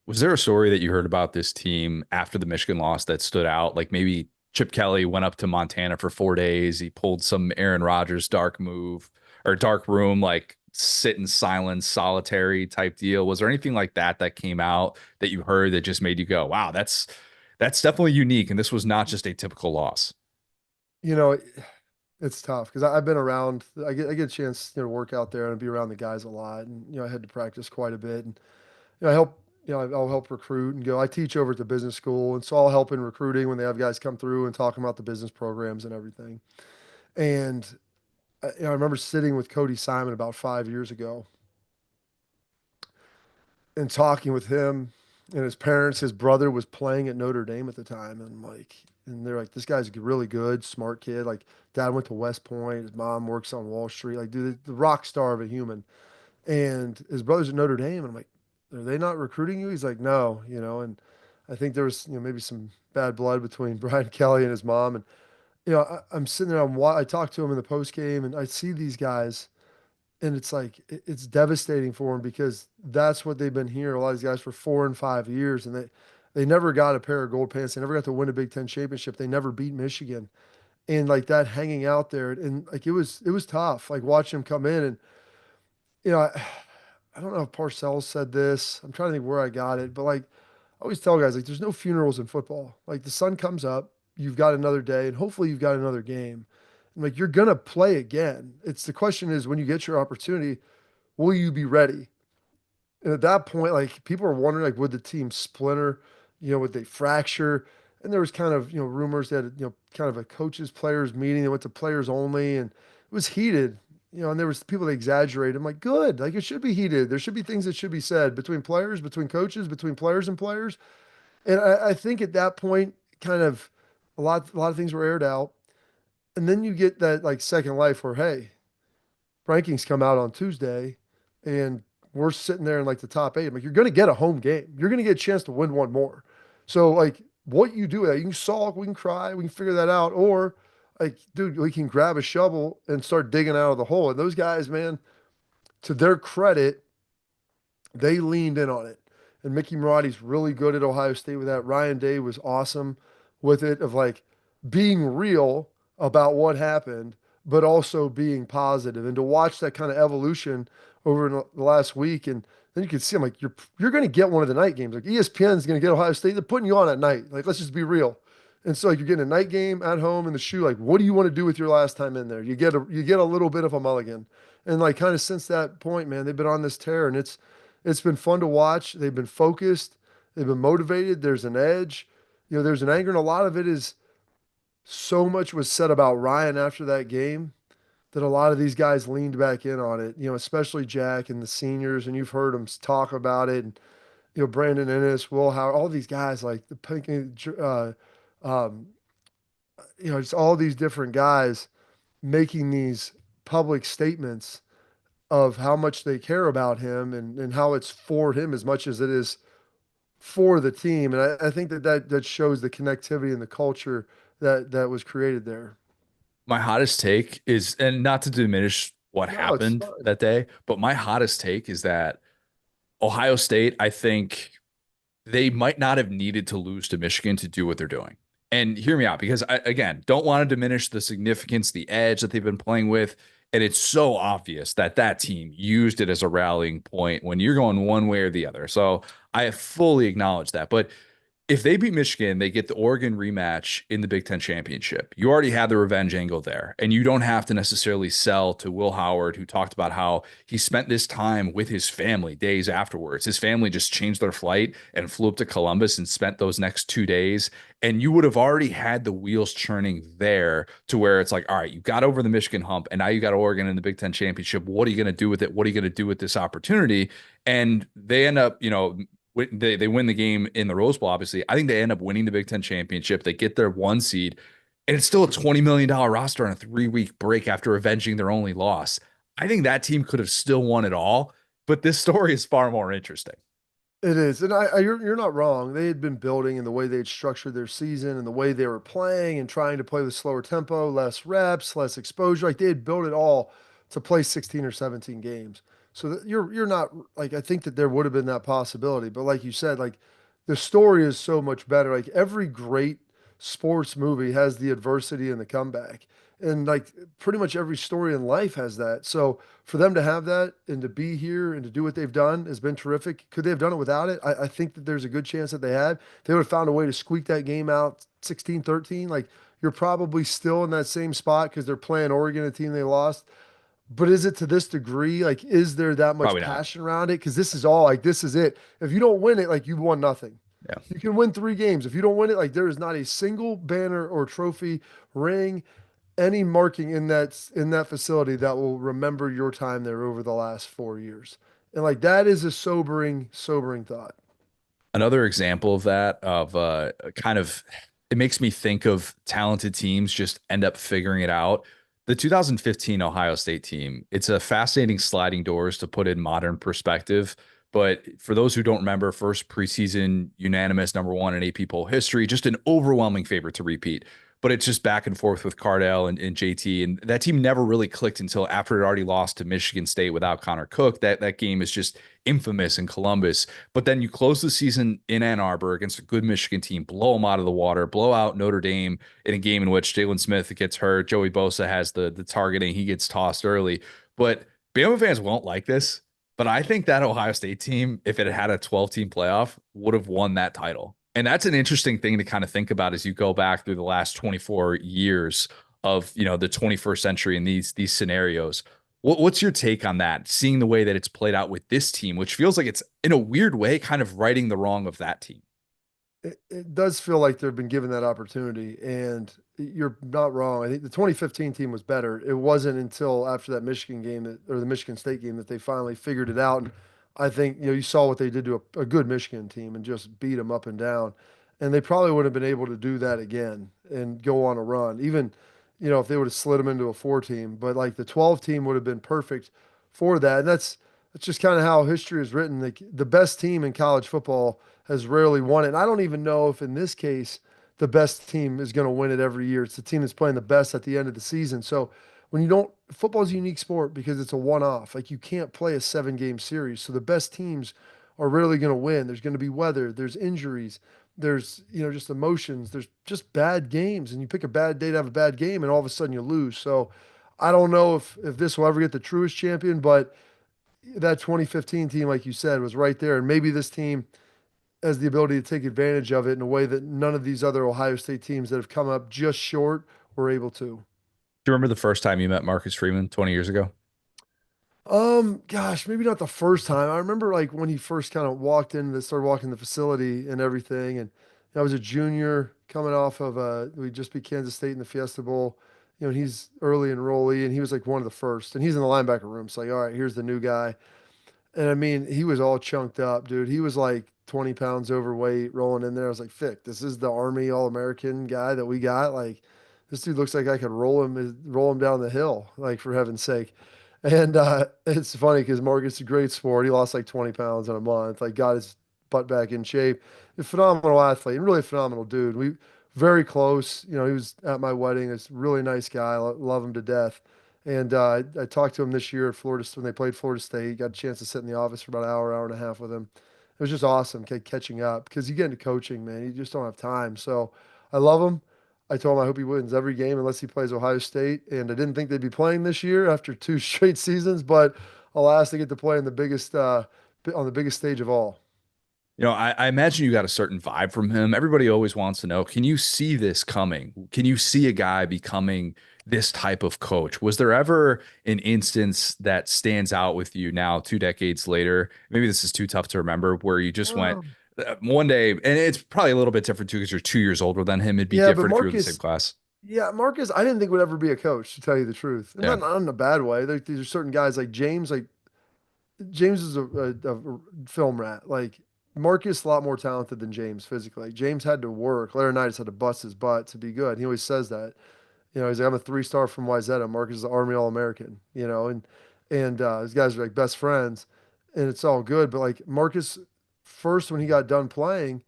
Was there a story that you heard about this team after the Michigan loss that stood out? Like maybe Chip Kelly went up to Montana for 4 days. He pulled some Aaron Rodgers dark move or dark room, like sit in silence, solitary type deal. Was there anything like that that came out that you heard that just made you go, wow, that's definitely unique. And this was not just a typical loss. You know, It's tough because I've been around. I get a chance, to work out there and be around the guys a lot, and I had to practice quite a bit, and I help. I'll help recruit and go. I teach over at the business school, and so I'll help in recruiting when they have guys come through and talking about the business programs and everything. And I remember sitting with Cody Simon about 5 years ago and talking with him and his parents. His brother was playing at Notre Dame at the time, and and they're like, this guy's really good, smart kid. Like, dad went to West Point, his mom works on Wall Street. Like, dude, the rock star of a human. And his brother's at Notre Dame, and I'm like, are they not recruiting you? He's like, no, and I think there was, maybe some bad blood between Brian Kelly and his mom. And I'm sitting there, I talked to him in the post game, and I see these guys and it's like it's devastating for them because that's what they've been hearing a lot of these guys for 4 and 5 years, and they never got a pair of gold pants. They never got to win a Big Ten championship. They never beat Michigan, and like that hanging out there, and like it was tough. Like watching them come in, and you know, I, I don't know if Parcells said this. I'm trying to think where I got it, but like I always tell guys, like there's no funerals in football. Like the sun comes up, you've got another day, and hopefully you've got another game. And like you're gonna play again. It's the question is when you get your opportunity, will you be ready? And at that point, like people are wondering, like, would the team splinter? Would they fracture? And there was kind of, rumors that, kind of a coaches players meeting. They went to players only, and it was heated. And there was people that exaggerated. I'm like, good. Like it should be heated. There should be things that should be said between players, between coaches, between players and players. And I think at that point, kind of a lot of things were aired out. And then you get that like second life where, hey, rankings come out on Tuesday, and we're sitting there in like the top eight. I'm like, you're going to get a home game. You're going to get a chance to win one more. So like, what you do with that, you can sulk, we can cry, we can figure that out, or like, dude, we can grab a shovel and start digging out of the hole. And those guys, man, to their credit, they leaned in on it. And Mickey Marotti's really good at Ohio State with that. Ryan Day was awesome with it, of like being real about what happened, but also being positive. And to watch that kind of evolution over in the last week, and then you can see, I'm like, you're going to get one of the night games. Like ESPN is going to get Ohio State. They're putting you on at night. Like, let's just be real. And so like you're getting a night game at home in the shoe. Like, what do you want to do with your last time in there? You get a little bit of a mulligan. And like kind of since that point, man, they've been on this tear, and it's been fun to watch. They've been focused. They've been motivated. There's an edge. There's an anger, and a lot of it is so much was said about Ryan after that game that a lot of these guys leaned back in on it. Especially Jack and the seniors, and you've heard them talk about it. And Brandon Ennis, Will Howard, all these guys like the Pink, um, just all these different guys making these public statements of how much they care about him, and how it's for him as much as it is for the team. And I think that shows the connectivity and the culture that was created there. My hottest take is, and not to diminish what No, it's happened fine. that day, but my hottest take is that Ohio State, I think they might not have needed to lose to Michigan to do what they're doing. And hear me out, because I, again, don't want to diminish the significance, the edge that they've been playing with. And it's so obvious that that team used it as a rallying point when you're going one way or the other. So I fully acknowledge that. But if they beat Michigan, they get the Oregon rematch in the Big Ten championship. You already had the revenge angle there, and you don't have to necessarily sell to Will Howard, who talked about how he spent this time with his family days afterwards. His family just changed their flight and flew up to Columbus and spent those next 2 days. And you would have already had the wheels churning there to where it's like, all right, you got over the Michigan hump, and now you got Oregon in the Big Ten championship. What are you going to do with it? What are you going to do with this opportunity? And they end up, they win the game in the Rose Bowl, obviously. I think they end up winning the Big Ten championship. They get their 1 seed, and it's still a $20 million roster on a 3-week break after avenging their only loss. I think that team could have still won it all, but this story is far more interesting. It is, and you're not wrong. They had been building in the way they'd structured their season and the way they were playing and trying to play with slower tempo, less reps, less exposure. Like they had built it all to play 16 or 17 games. So that you're not like I think that there would have been that possibility, but like you said, like the story is so much better. Like every great sports movie has the adversity and the comeback. And like pretty much every story in life has that. So for them to have that and to be here and to do what they've done has been terrific. Could they have done it without it? I think that there's a good chance that they had. They would have found a way to squeak that game out 16-13. Like you're probably still in that same spot because they're playing Oregon, a team they lost. But is it to this degree? Like, is there that much Probably not. passion around it? Because this is all like, this is it. If you don't win it, like, you've won nothing. Yeah. You can win 3 games. If you don't win it, like, there is not a single banner or trophy, ring, any marking in that facility that will remember your time there over the last 4 years. And like, that is a sobering thought. Another example of that, of kind of, it makes me think of talented teams just end up figuring it out. The 2015 Ohio State team, it's a fascinating sliding doors to put in modern perspective. But for those who don't remember, first preseason unanimous number one in AP poll history, just an overwhelming favorite to repeat. But it's just back and forth with Cardell and JT. And that team never really clicked until after it already lost to Michigan State without Connor Cook. That game is just infamous in Columbus. But then you close the season in Ann Arbor against a good Michigan team, blow them out of the water, blow out Notre Dame in a game in which Jalen Smith gets hurt. Joey Bosa has the targeting. He gets tossed early. But Bama fans won't like this. But I think that Ohio State team, if it had a 12-team playoff, would have won that title. And that's an interesting thing to kind of think about as you go back through the last 24 years of, the 21st century in these scenarios. What's your take on that? Seeing the way that it's played out with this team, which feels like it's in a weird way kind of righting the wrong of that team. It does feel like they've been given that opportunity, and you're not wrong. I think the 2015 team was better. It wasn't until after that Michigan game or the Michigan State game that they finally figured it out. And I think, you saw what they did to a good Michigan team and just beat them up and down. And they probably would have been able to do that again and go on a run, even, if they would have slid them into a 4 team. But like the 12 team would have been perfect for that. And that's just kind of how history is written. Like the best team in college football has rarely won it. And I don't even know if in this case the best team is going to win it every year. It's the team that's playing the best at the end of the season. So when you don't, football is a unique sport because it's a one-off. Like you can't play a 7-game series. So the best teams are rarely going to win. There's going to be weather, there's injuries, there's, just emotions, there's just bad games. And you pick a bad day to have a bad game and all of a sudden you lose. So I don't know if this will ever get the truest champion, but that 2015 team, like you said, was right there. And maybe this team has the ability to take advantage of it in a way that none of these other Ohio State teams that have come up just short were able to. Do you remember the first time you met Marcus Freeman 20 years ago? Gosh, maybe not the first time. I remember like when he first kind of started walking the facility and everything. And I was a junior coming off of we just beat Kansas State in the Fiesta Bowl. And he's early enrollee and he was like one of the first. And he's in the linebacker room. So like, all right, here's the new guy. And I mean, he was all chunked up, dude. He was like 20 pounds overweight rolling in there. I was like, Fick, this is the Army All-American guy that we got. Like, this dude looks like I could roll him down the hill, like for heaven's sake. And it's funny because Marcus is a great sport. He lost like 20 pounds in a month, like got his butt back in shape. A phenomenal athlete and really a phenomenal dude. We very close. He was at my wedding. It's a really nice guy. I love him to death. And I talked to him this year at Florida when they played Florida State. Got a chance to sit in the office for about an hour and a half with him. It was just awesome catching up because you get into coaching, man. You just don't have time. So I love him. I told him I hope he wins every game unless he plays Ohio State. And I didn't think they'd be playing this year after 2 straight seasons, but alas, they get to play in the biggest on the biggest stage of all. I imagine you got a certain vibe from him. Everybody always wants to know, can you see this coming? Can you see a guy becoming this type of coach? Was there ever an instance that stands out with you now, 2 decades later? Maybe this is too tough to remember, where you just went one day, and it's probably a little bit different too because you're 2 years older than him. It'd be Yeah, but different if you were in the same class. Yeah, Marcus, I didn't think would ever be a coach, to tell you the truth. And Yeah. not in a bad way. These are certain guys like James. Like James is a film rat. Like Marcus, a lot more talented than James physically. Like, James had to work. Larry Knight had to bust his butt to be good. He always says that. He's like, I'm a 3-star from Wyzetta. Marcus is the Army All-American. And these guys are like best friends, and it's all good. But like Marcus, first when he got done playing,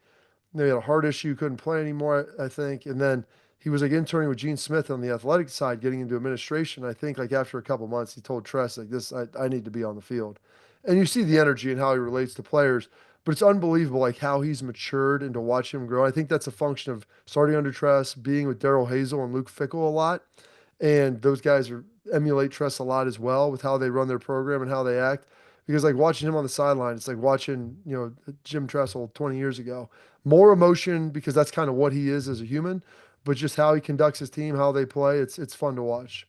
he had a heart issue, couldn't play anymore, I think. And then he was like interning with Gene Smith on the athletic side, getting into administration. I think like after a couple months, he told Tress like this, I need to be on the field. And you see the energy and how he relates to players, but it's unbelievable like how he's matured and to watch him grow. I think that's a function of starting under Tress, being with Daryl Hazel and Luke Fickle a lot. and those guys emulate Tress a lot as well with how they run their program and how they act. Because like watching him on the sideline, it's like watching, Jim Tressel 20 years ago. More emotion because that's kind of what he is as a human, but just how he conducts his team, how they play, it's fun to watch.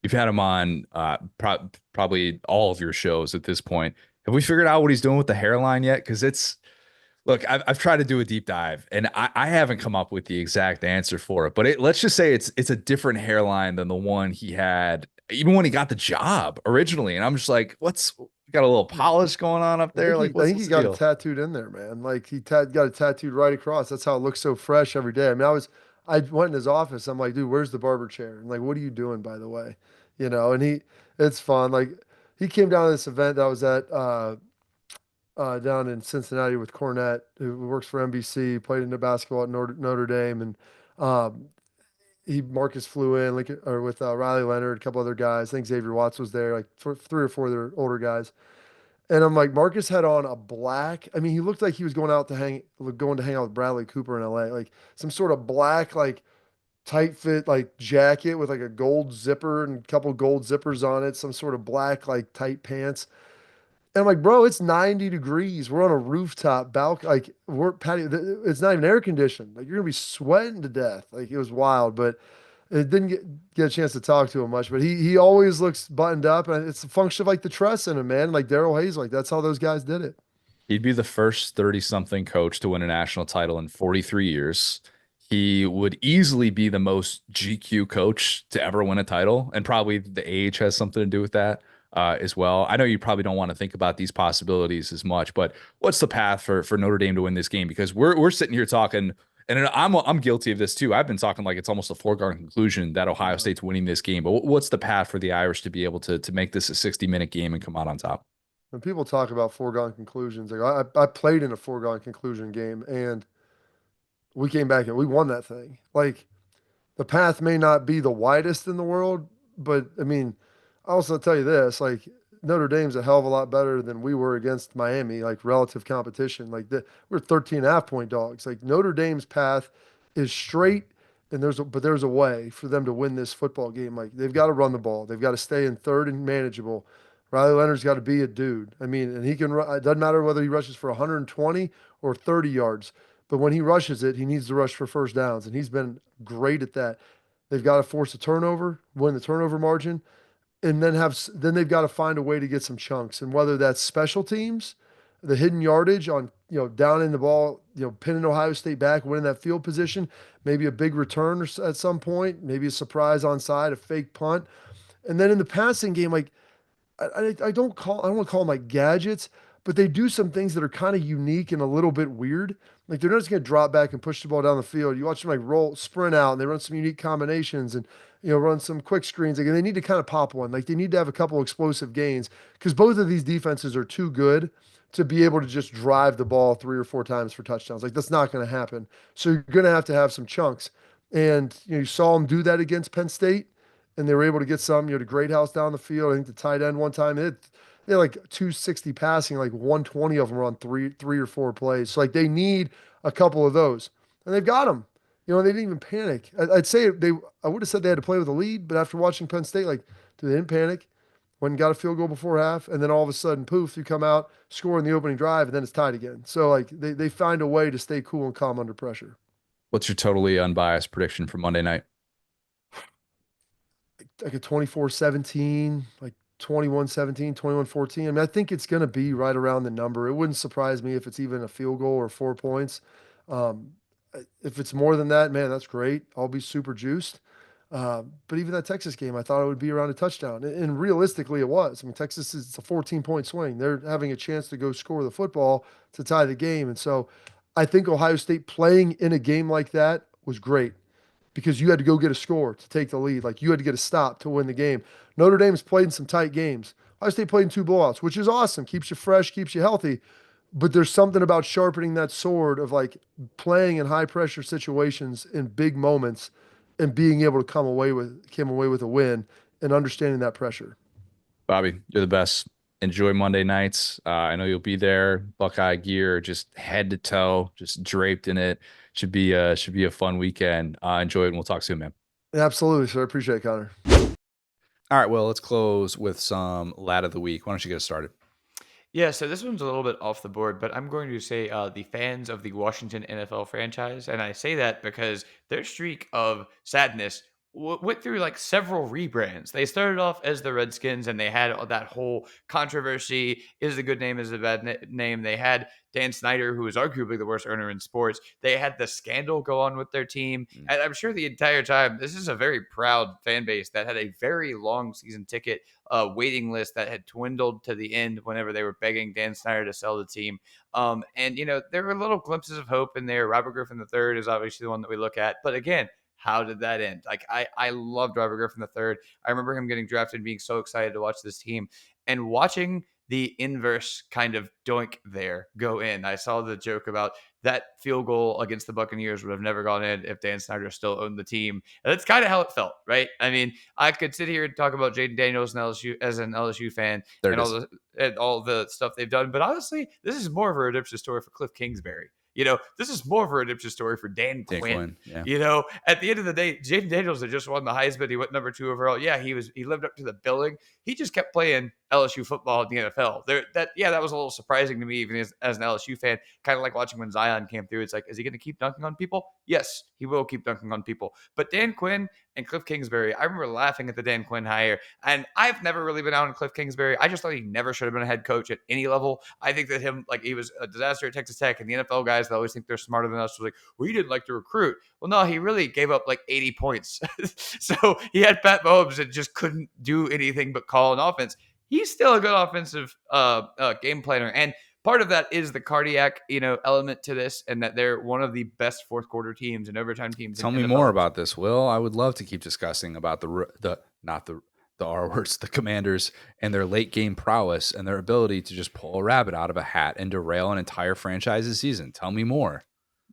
You've had him on probably all of your shows at this point. Have we figured out what he's doing with the hairline yet? Because look, I've tried to do a deep dive, and I haven't come up with the exact answer for it. But let's just say it's a different hairline than the one he had even when he got the job originally. And I'm just like, what's got a little polish going on up there? Like, I what's think he the got it deal? tattooed in there, man. Like he got it tattooed right across. That's how it looks so fresh every day. I mean, I went in his office. I'm like, dude, where's the barber chair? And like, what are you doing, by the way? And it's fun. Like he came down to this event that was at down in Cincinnati with Cornette, who works for NBC, played into basketball at Notre Dame, and um, Marcus flew in like or with Riley Leonard, a couple other guys. I think Xavier Watts was there, like three or four of their older guys. And I'm like, Marcus had on a black. I mean, he looked like he was going to hang out with Bradley Cooper in LA, like some sort of black, like tight fit, like jacket with like a gold zipper and a couple gold zippers on it, some sort of black, like tight pants. And I'm like, bro, it's 90 degrees. We're on a rooftop balcony. Like we're patio. It's not even air conditioned. Like you're gonna be sweating to death. Like it was wild, but it didn't get a chance to talk to him much. But he always looks buttoned up, and it's a function of like the trust in him, man. Like Daryl Hayes, like that's how those guys did it. He'd be the first 30-something coach to win a national title in 43 years. He would easily be the most GQ coach to ever win a title, and probably the age has something to do with that as well. I know you probably don't want to think about these possibilities as much, but what's the path for Notre Dame to win this game? Because we're sitting here talking, and I'm guilty of this too. I've been talking like it's almost a foregone conclusion that Ohio State's winning this game. But what's the path for the Irish to be able to make this a 60-minute game and come out on top? When people talk about foregone conclusions, like I played in a foregone conclusion game, and we came back and we won that thing. Like the path may not be the widest in the world, but I mean, I also tell you this, like Notre Dame's a hell of a lot better than we were against Miami, like relative competition. We're 13.5 point dogs. Like Notre Dame's path is straight, and there's a way for them to win this football game. Like they've got to run the ball. They've got to stay in third and manageable. Riley Leonard's got to be a dude. I mean, and he can run. It doesn't matter whether he rushes for 120 or 30 yards. But when he rushes it, he needs to rush for first downs, and he's been great at that. They've got to force a turnover, win the turnover margin, and then they've got to find a way to get some chunks. And whether that's special teams, the hidden yardage on down in the ball, pinning Ohio State back, winning that field position, maybe a big return at some point, maybe a surprise onside, a fake punt, and then in the passing game, like I don't want to call them like gadgets, but they do some things that are kind of unique and a little bit weird. Like they're not just going to drop back and push the ball down the field. You watch them like roll, sprint out, and they run some unique combinations and run some quick screens. Like, and they need to kind of pop one. Like they need to have a couple explosive gains because both of these defenses are too good to be able to just drive the ball 3 or 4 times for touchdowns. Like that's not going to happen. So you're going to have some chunks. And you saw them do that against Penn State, and they were able to get some. To Great House down the field. I think the tight end one time they had like 260 passing, like 120 of them were on three or four plays. So like they need a couple of those, and they've got them. They didn't even panic. I'd say I would have said they had to play with a lead, but after watching Penn State, like they didn't panic. Went and got a field goal before half, and then all of a sudden, poof, you come out, score in the opening drive, and then it's tied again. So like they find a way to stay cool and calm under pressure. What's your totally unbiased prediction for Monday night? Like a 24-17, like 21-17, 21-14. I mean, I think it's going to be right around the number. It wouldn't surprise me if it's even a field goal or 4 points. Um, if it's more than that, man, that's great. I'll be super juiced. But even that Texas game, I thought it would be around a touchdown. And realistically, it was. I mean, Texas is a 14-point swing. They're having a chance to go score the football to tie the game. And so I think Ohio State playing in a game like that was great because you had to go get a score to take the lead. Like you had to get a stop to win the game. Notre Dame's played in some tight games. Ohio State played in 2 blowouts, which is awesome. Keeps you fresh, keeps you healthy. But there's something about sharpening that sword of like playing in high pressure situations in big moments and being able to come away with a win and understanding that pressure. Bobby, you're the best. Enjoy Monday nights. I know you'll be there. Buckeye gear, just head to toe, just draped in it. Should be a fun weekend. Enjoy it, and we'll talk soon, man. Absolutely, sir. Appreciate it, Connor. All right, well, let's close with some lad of the week. Why don't you get us started? Yeah, so this one's a little bit off the board, but I'm going to say the fans of the Washington NFL franchise. And I say that because their streak of sadness went through like several rebrands. They started off as the Redskins and they had that whole controversy. Is it a good name? Is it a bad name? They had Dan Snyder, who was arguably the worst earner in sports. They had the scandal go on with their team. And I'm sure the entire time, this is a very proud fan base that had a very long season ticket waiting list that had dwindled to the end whenever they were begging Dan Snyder to sell the team. And, there were little glimpses of hope in there. Robert Griffin III is obviously the one that we look at. But again, how did that end? Like, I loved Robert Griffin III. I remember him getting drafted and being so excited to watch this team and watching the inverse kind of doink there go in. I saw the joke about that field goal against the Buccaneers would have never gone in if Dan Snyder still owned the team. And that's kind of how it felt, right? I mean, I could sit here and talk about Jaden Daniels and LSU as an LSU fan and all the stuff they've done, but honestly, this is more of a redemption story for Cliff Kingsbury. This is more of a redemption story for Dan Quinn. Yeah. At the end of the day, Jaden Daniels had just won the Heisman. He went number 2 overall. Yeah, he lived up to the billing. He just kept playing LSU football in the NFL. That was a little surprising to me, even as an LSU fan. Kind of like watching when Zion came through. It's like, is he going to keep dunking on people? Yes, he will keep dunking on people. But Dan Quinn and Cliff Kingsbury, I remember laughing at the Dan Quinn hire. And I've never really been out on Cliff Kingsbury. I just thought he never should have been a head coach at any level. I think that he was a disaster at Texas Tech, and the NFL guys that always think they're smarter than us was like, well, he didn't like to recruit. Well, no, he really gave up like 80 points. So he had Pat Mahomes and just couldn't do anything but call an offense. He's still a good offensive game planner. And part of that is the cardiac, element to this, and that they're one of the best fourth quarter teams and overtime teams. Tell me more about this, Will. I would love to keep discussing about the R words, the Commanders and their late game prowess and their ability to just pull a rabbit out of a hat and derail an entire franchise's season. Tell me more.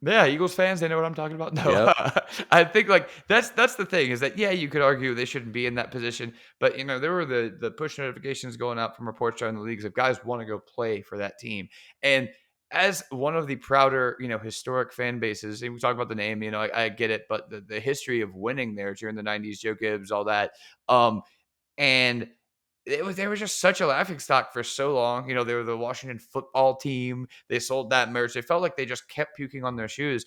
Yeah, Eagles fans, they know what I'm talking about. No, Yep. I think that's the thing is that, yeah, you could argue they shouldn't be in that position, but there were the push notifications going out from reports around the leagues if guys want to go play for that team. And as one of the prouder, historic fan bases, and we talk about the name, I get it, but the history of winning there during the 90s, Joe Gibbs, all that, and they were just such a laughingstock for so long. They were the Washington football team. They sold that merch. They felt like they just kept puking on their shoes.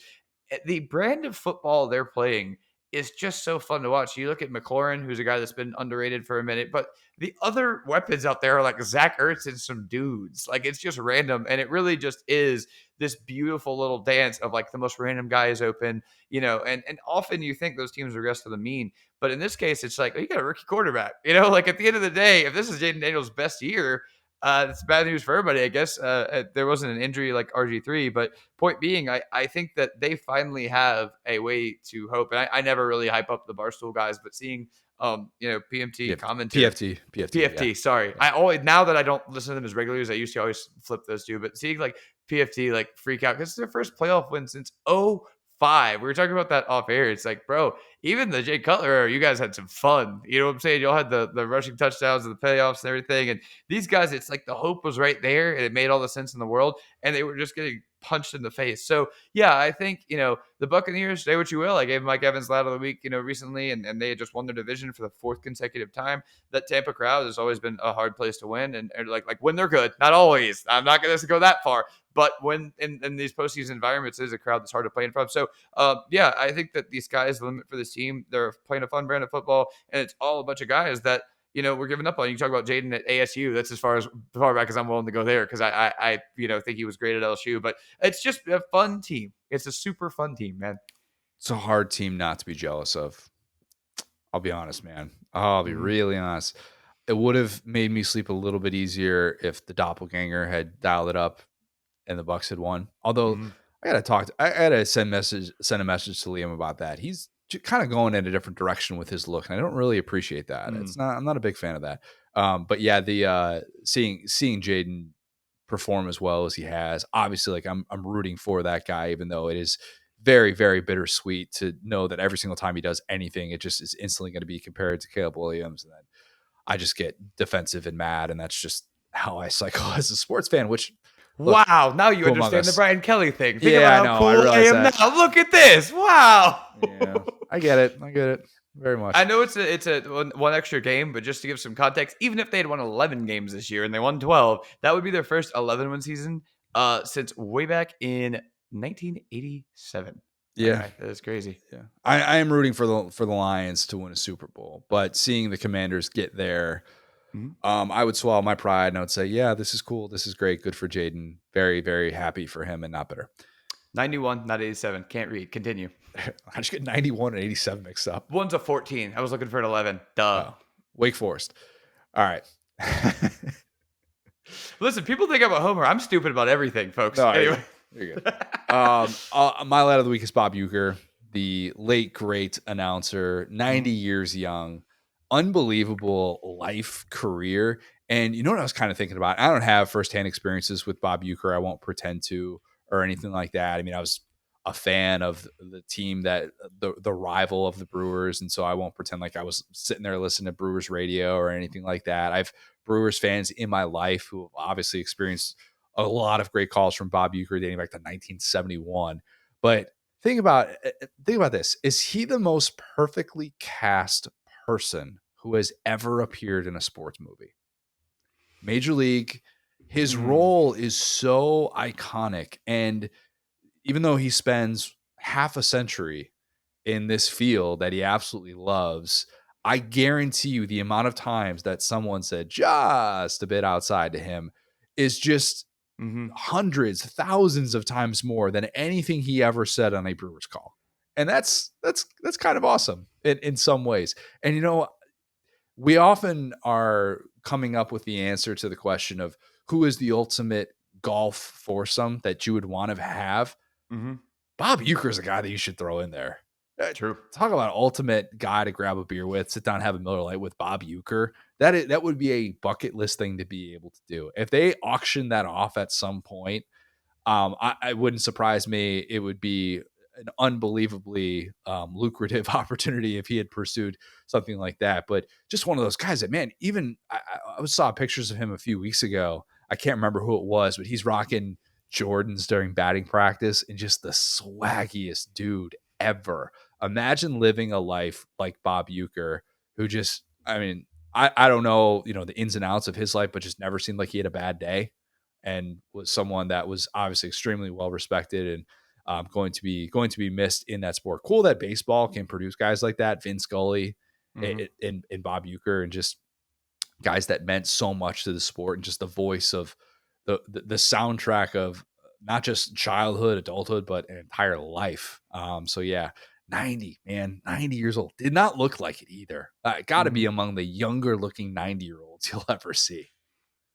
The brand of football they're playing is just so fun to watch. You look at McLaurin, who's a guy that's been underrated for a minute, but the other weapons out there are like Zach Ertz and some dudes. Like, it's just random, and it really just is this beautiful little dance of like the most random guy is open, and often you think those teams regress to the mean, but in this case, it's like, oh, you got a rookie quarterback, like at the end of the day, if this is Jaden Daniels' best year, it's bad news for everybody, I guess. There wasn't an injury like RG3, but point being, I think that they finally have a way to hope. And I never really hype up the Barstool guys, but seeing, PMT commentary. PFT, yeah. Sorry. Yeah. Now that I don't listen to them as regularly as I used to, always flip those two, but seeing like PFT like freak out because it's their first playoff win since 2005. We were talking about that off air. It's like, bro, even the Jay Cutler era, you guys had some fun. You know what I'm saying? Y'all had the rushing touchdowns and the payoffs and everything. And these guys, it's like the hope was right there and it made all the sense in the world. And they were just getting punched in the face. So, yeah, I think, the Buccaneers, say what you will. I gave Mike Evans Lad of the Week, recently, and they had just won their division for the 4th consecutive time. That Tampa crowd has always been a hard place to win. And like when they're good, not always. I'm not going to go that far. But when in these postseason environments, there's a crowd that's hard to play in front of. So, yeah, I think that the sky is the limit for this team. They're playing a fun brand of football, and it's all a bunch of guys that, we're giving up on. You talk about Jaden at ASU. That's as far back as I'm willing to go there because I think he was great at LSU. But it's just a fun team. It's a super fun team, man. It's a hard team not to be jealous of. I'll be honest, man. I'll be really honest. It would have made me sleep a little bit easier if the doppelganger had dialed it up and the Bucs had won. Although I gotta send a message to Liam about that. He's kind of going in a different direction with his look, and I don't really appreciate that. I'm not a big fan of that. But yeah, the seeing Jaden perform as well as he has, obviously, like I'm rooting for that guy, even though it is very, very bittersweet to know that every single time he does anything, it just is instantly going to be compared to Caleb Williams, and then I just get defensive and mad, and that's just how I cycle as a sports fan. Which, look, wow, now you understand the Brian Kelly thing. Think yeah, about I know. Cool I realize that. Now look at this. Wow. Yeah, I get it. very much. I know it's a one extra game, but just to give some context, even if they had won 11 games this year and they won 12, that would be their first 11-win season since way back in 1987. Yeah. That is crazy. Yeah. I am rooting for the Lions to win a Super Bowl, but seeing the Commanders get there, I would swallow my pride and I would say, yeah, this is cool. This is great. Good for Jaden. Very, very happy for him and not bitter. 91, not 87. Can't read. Continue. I just get 91 and 87 mixed up. One's a 14. I was looking for an 11. Duh. Oh, Wake Forest. All right. Listen, people think I'm a homer. I'm stupid about everything, folks. No, anyway. you're good. My lad of the week is Bob Uecker, the late great announcer, 90 years young, unbelievable life career. And you know what I was kind of thinking about? I don't have firsthand experiences with Bob Uecker. I won't pretend to or anything like that. I mean, I was a fan of the team that the rival of the Brewers, and so I won't pretend like I was sitting there listening to Brewers radio or anything like that. I've Brewers fans in my life who have obviously experienced a lot of great calls from Bob Uecker dating back to 1971. But think about this: is he the most perfectly cast person who has ever appeared in a sports movie? Major League. His role is so iconic, and even though he spends half a century in this field that he absolutely loves, I guarantee you the amount of times that someone said just a bit outside to him is just hundreds, thousands of times more than anything he ever said on a Brewers call. And that's kind of awesome in some ways. And, you know, we often are coming up with the answer to the question of who is the ultimate golf foursome that you would want to have. Bob Uecker is a guy that you should throw in there. True. Talk about ultimate guy to grab a beer with, sit down, have a Miller Lite with Bob Uecker. That would be a bucket list thing to be able to do. If they auction that off at some point, I wouldn't surprise me. It would be an unbelievably lucrative opportunity if he had pursued something like that. But just one of those guys that, man, even I saw pictures of him a few weeks ago. I can't remember who it was, but he's rocking Jordans during batting practice and just the swaggiest dude ever. Imagine living a life like Bob Uecker, who just, I mean, I don't know, the ins and outs of his life, but just never seemed like he had a bad day and was someone that was obviously extremely well respected and going to be missed in that sport. Cool that baseball can produce guys like that, Vin Scully and Bob Uecker, and just guys that meant so much to the sport and just the voice of the soundtrack of not just childhood, adulthood, but an entire life. So yeah, 90 years old. Did not look like it either. Got to be among the younger looking 90-year-olds you'll ever see.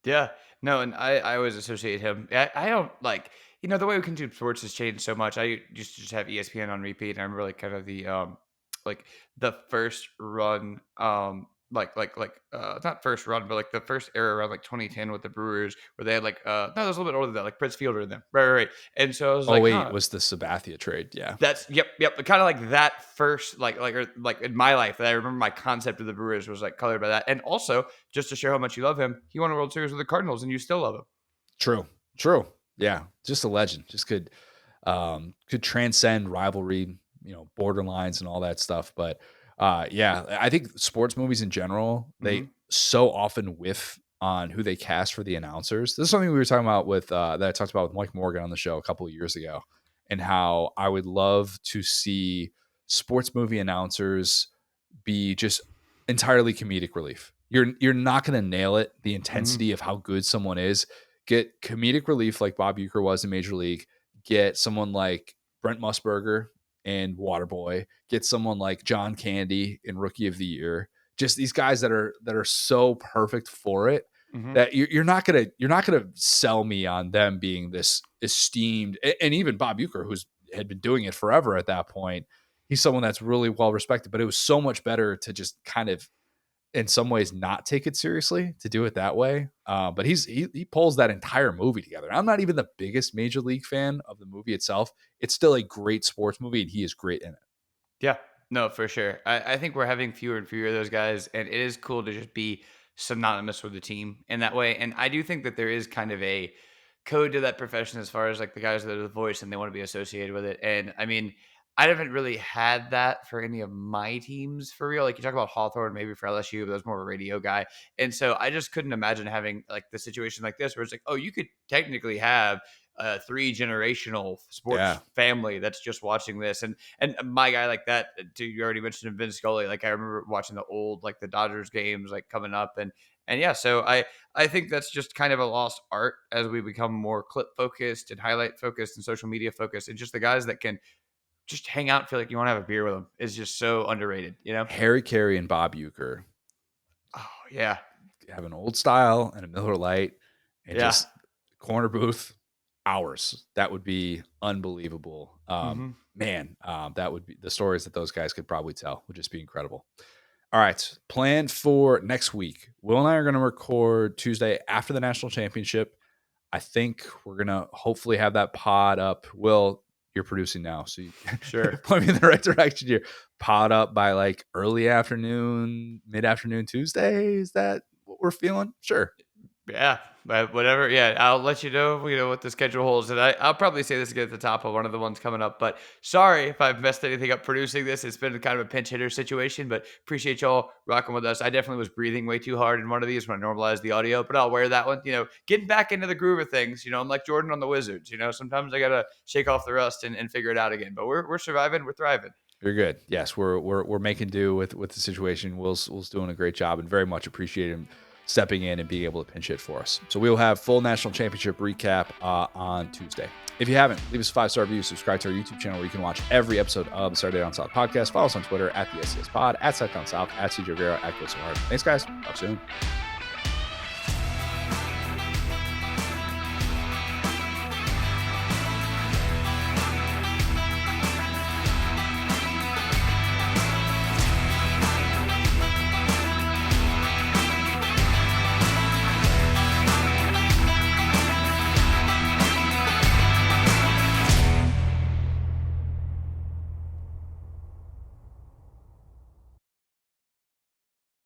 Yeah. No, and I always associate him. I don't like, the way we consume sports has changed so much. I used to just have ESPN on repeat. And I remember like kind of the first run, not first run, but like the first era around like 2010 with the Brewers, where they had like no, that was a little bit older than that, like Prince Fielder in them, right. And so I was like, was the Sabathia trade? Yeah, that's yep, kind of like that first, like in my life that I remember my concept of the Brewers was like colored by that, and also just to show how much you love him, he won a World Series with the Cardinals, and you still love him. True, yeah, just a legend, just could transcend rivalry, borderlines and all that stuff, but. Yeah, I think sports movies in general, they so often whiff on who they cast for the announcers. This is something we were talking about with that I talked about with Mike Morgan on the show a couple of years ago, and how I would love to see sports movie announcers be just entirely comedic relief. You're not going to nail it, the intensity of how good someone is. Get comedic relief like Bob Uecker was in Major League. Get someone like Brent Musburger and Waterboy, get someone like John Candy in Rookie of the Year. Just these guys that are so perfect for it that you're not gonna sell me on them being this esteemed. And even Bob Uecker, who's had been doing it forever at that point, he's someone that's really well respected. But it was so much better to just kind of, in some ways, not take it seriously, to do it that way. But he pulls that entire movie together. I'm not even the biggest Major League fan of the movie itself. It's still a great sports movie, and he is great in it. Yeah, no, for sure. I think we're having fewer and fewer of those guys, and it is cool to just be synonymous with the team in that way. And I do think that there is kind of a code to that profession as far as like the guys that are the voice and they want to be associated with it. And I mean, I haven't really had that for any of my teams for real. Like you talk about Hawthorne, maybe for LSU, but I was more of a radio guy. And so I just couldn't imagine having like the situation like this where it's like, oh, you could technically have a 3-generational sports family that's just watching this. And my guy like that, you already mentioned Vin Scully. Like I remember watching the old, like the Dodgers games, like coming up and yeah, so I think that's just kind of a lost art as we become more clip focused and highlight focused and social media focused. And just the guys that can just hang out and feel like you want to have a beer with them is just so underrated, you know? Harry Carey and Bob Uecker. Oh, yeah. Have an old style and a Miller Lite and just corner booth hours. That would be unbelievable. Man, that would be the stories that those guys could probably tell would just be incredible. All right. Plan for next week. Will and I are going to record Tuesday after the national championship. I think we're going to hopefully have that pod up. Will, you're producing now, so you sure point me in the right direction here. Pod up by like early afternoon, mid-afternoon Tuesday. Is that what we're feeling? Sure. Yeah, but whatever. Yeah, I'll let you know what the schedule holds. And I'll probably say this again at the top of one of the ones coming up. But sorry if I've messed anything up producing this. It's been kind of a pinch hitter situation, but appreciate y'all rocking with us. I definitely was breathing way too hard in one of these when I normalized the audio, but I'll wear that one. Getting back into the groove of things. I'm like Jordan on the Wizards. Sometimes I gotta shake off the rust and figure it out again. But we're surviving. We're thriving. You're good. Yes, we're making do with the situation. Will's doing a great job and very much appreciate him stepping in and being able to pinch hit for us. So we'll have full national championship recap on Tuesday. If you haven't, leave us a 5-star review, subscribe to our YouTube channel where you can watch every episode of the Saturday Down South podcast. Follow us on Twitter at the SCS Pod, at SideDownSouth, at CJ Guerrero, at GoSoHard. Thanks, guys. Talk soon.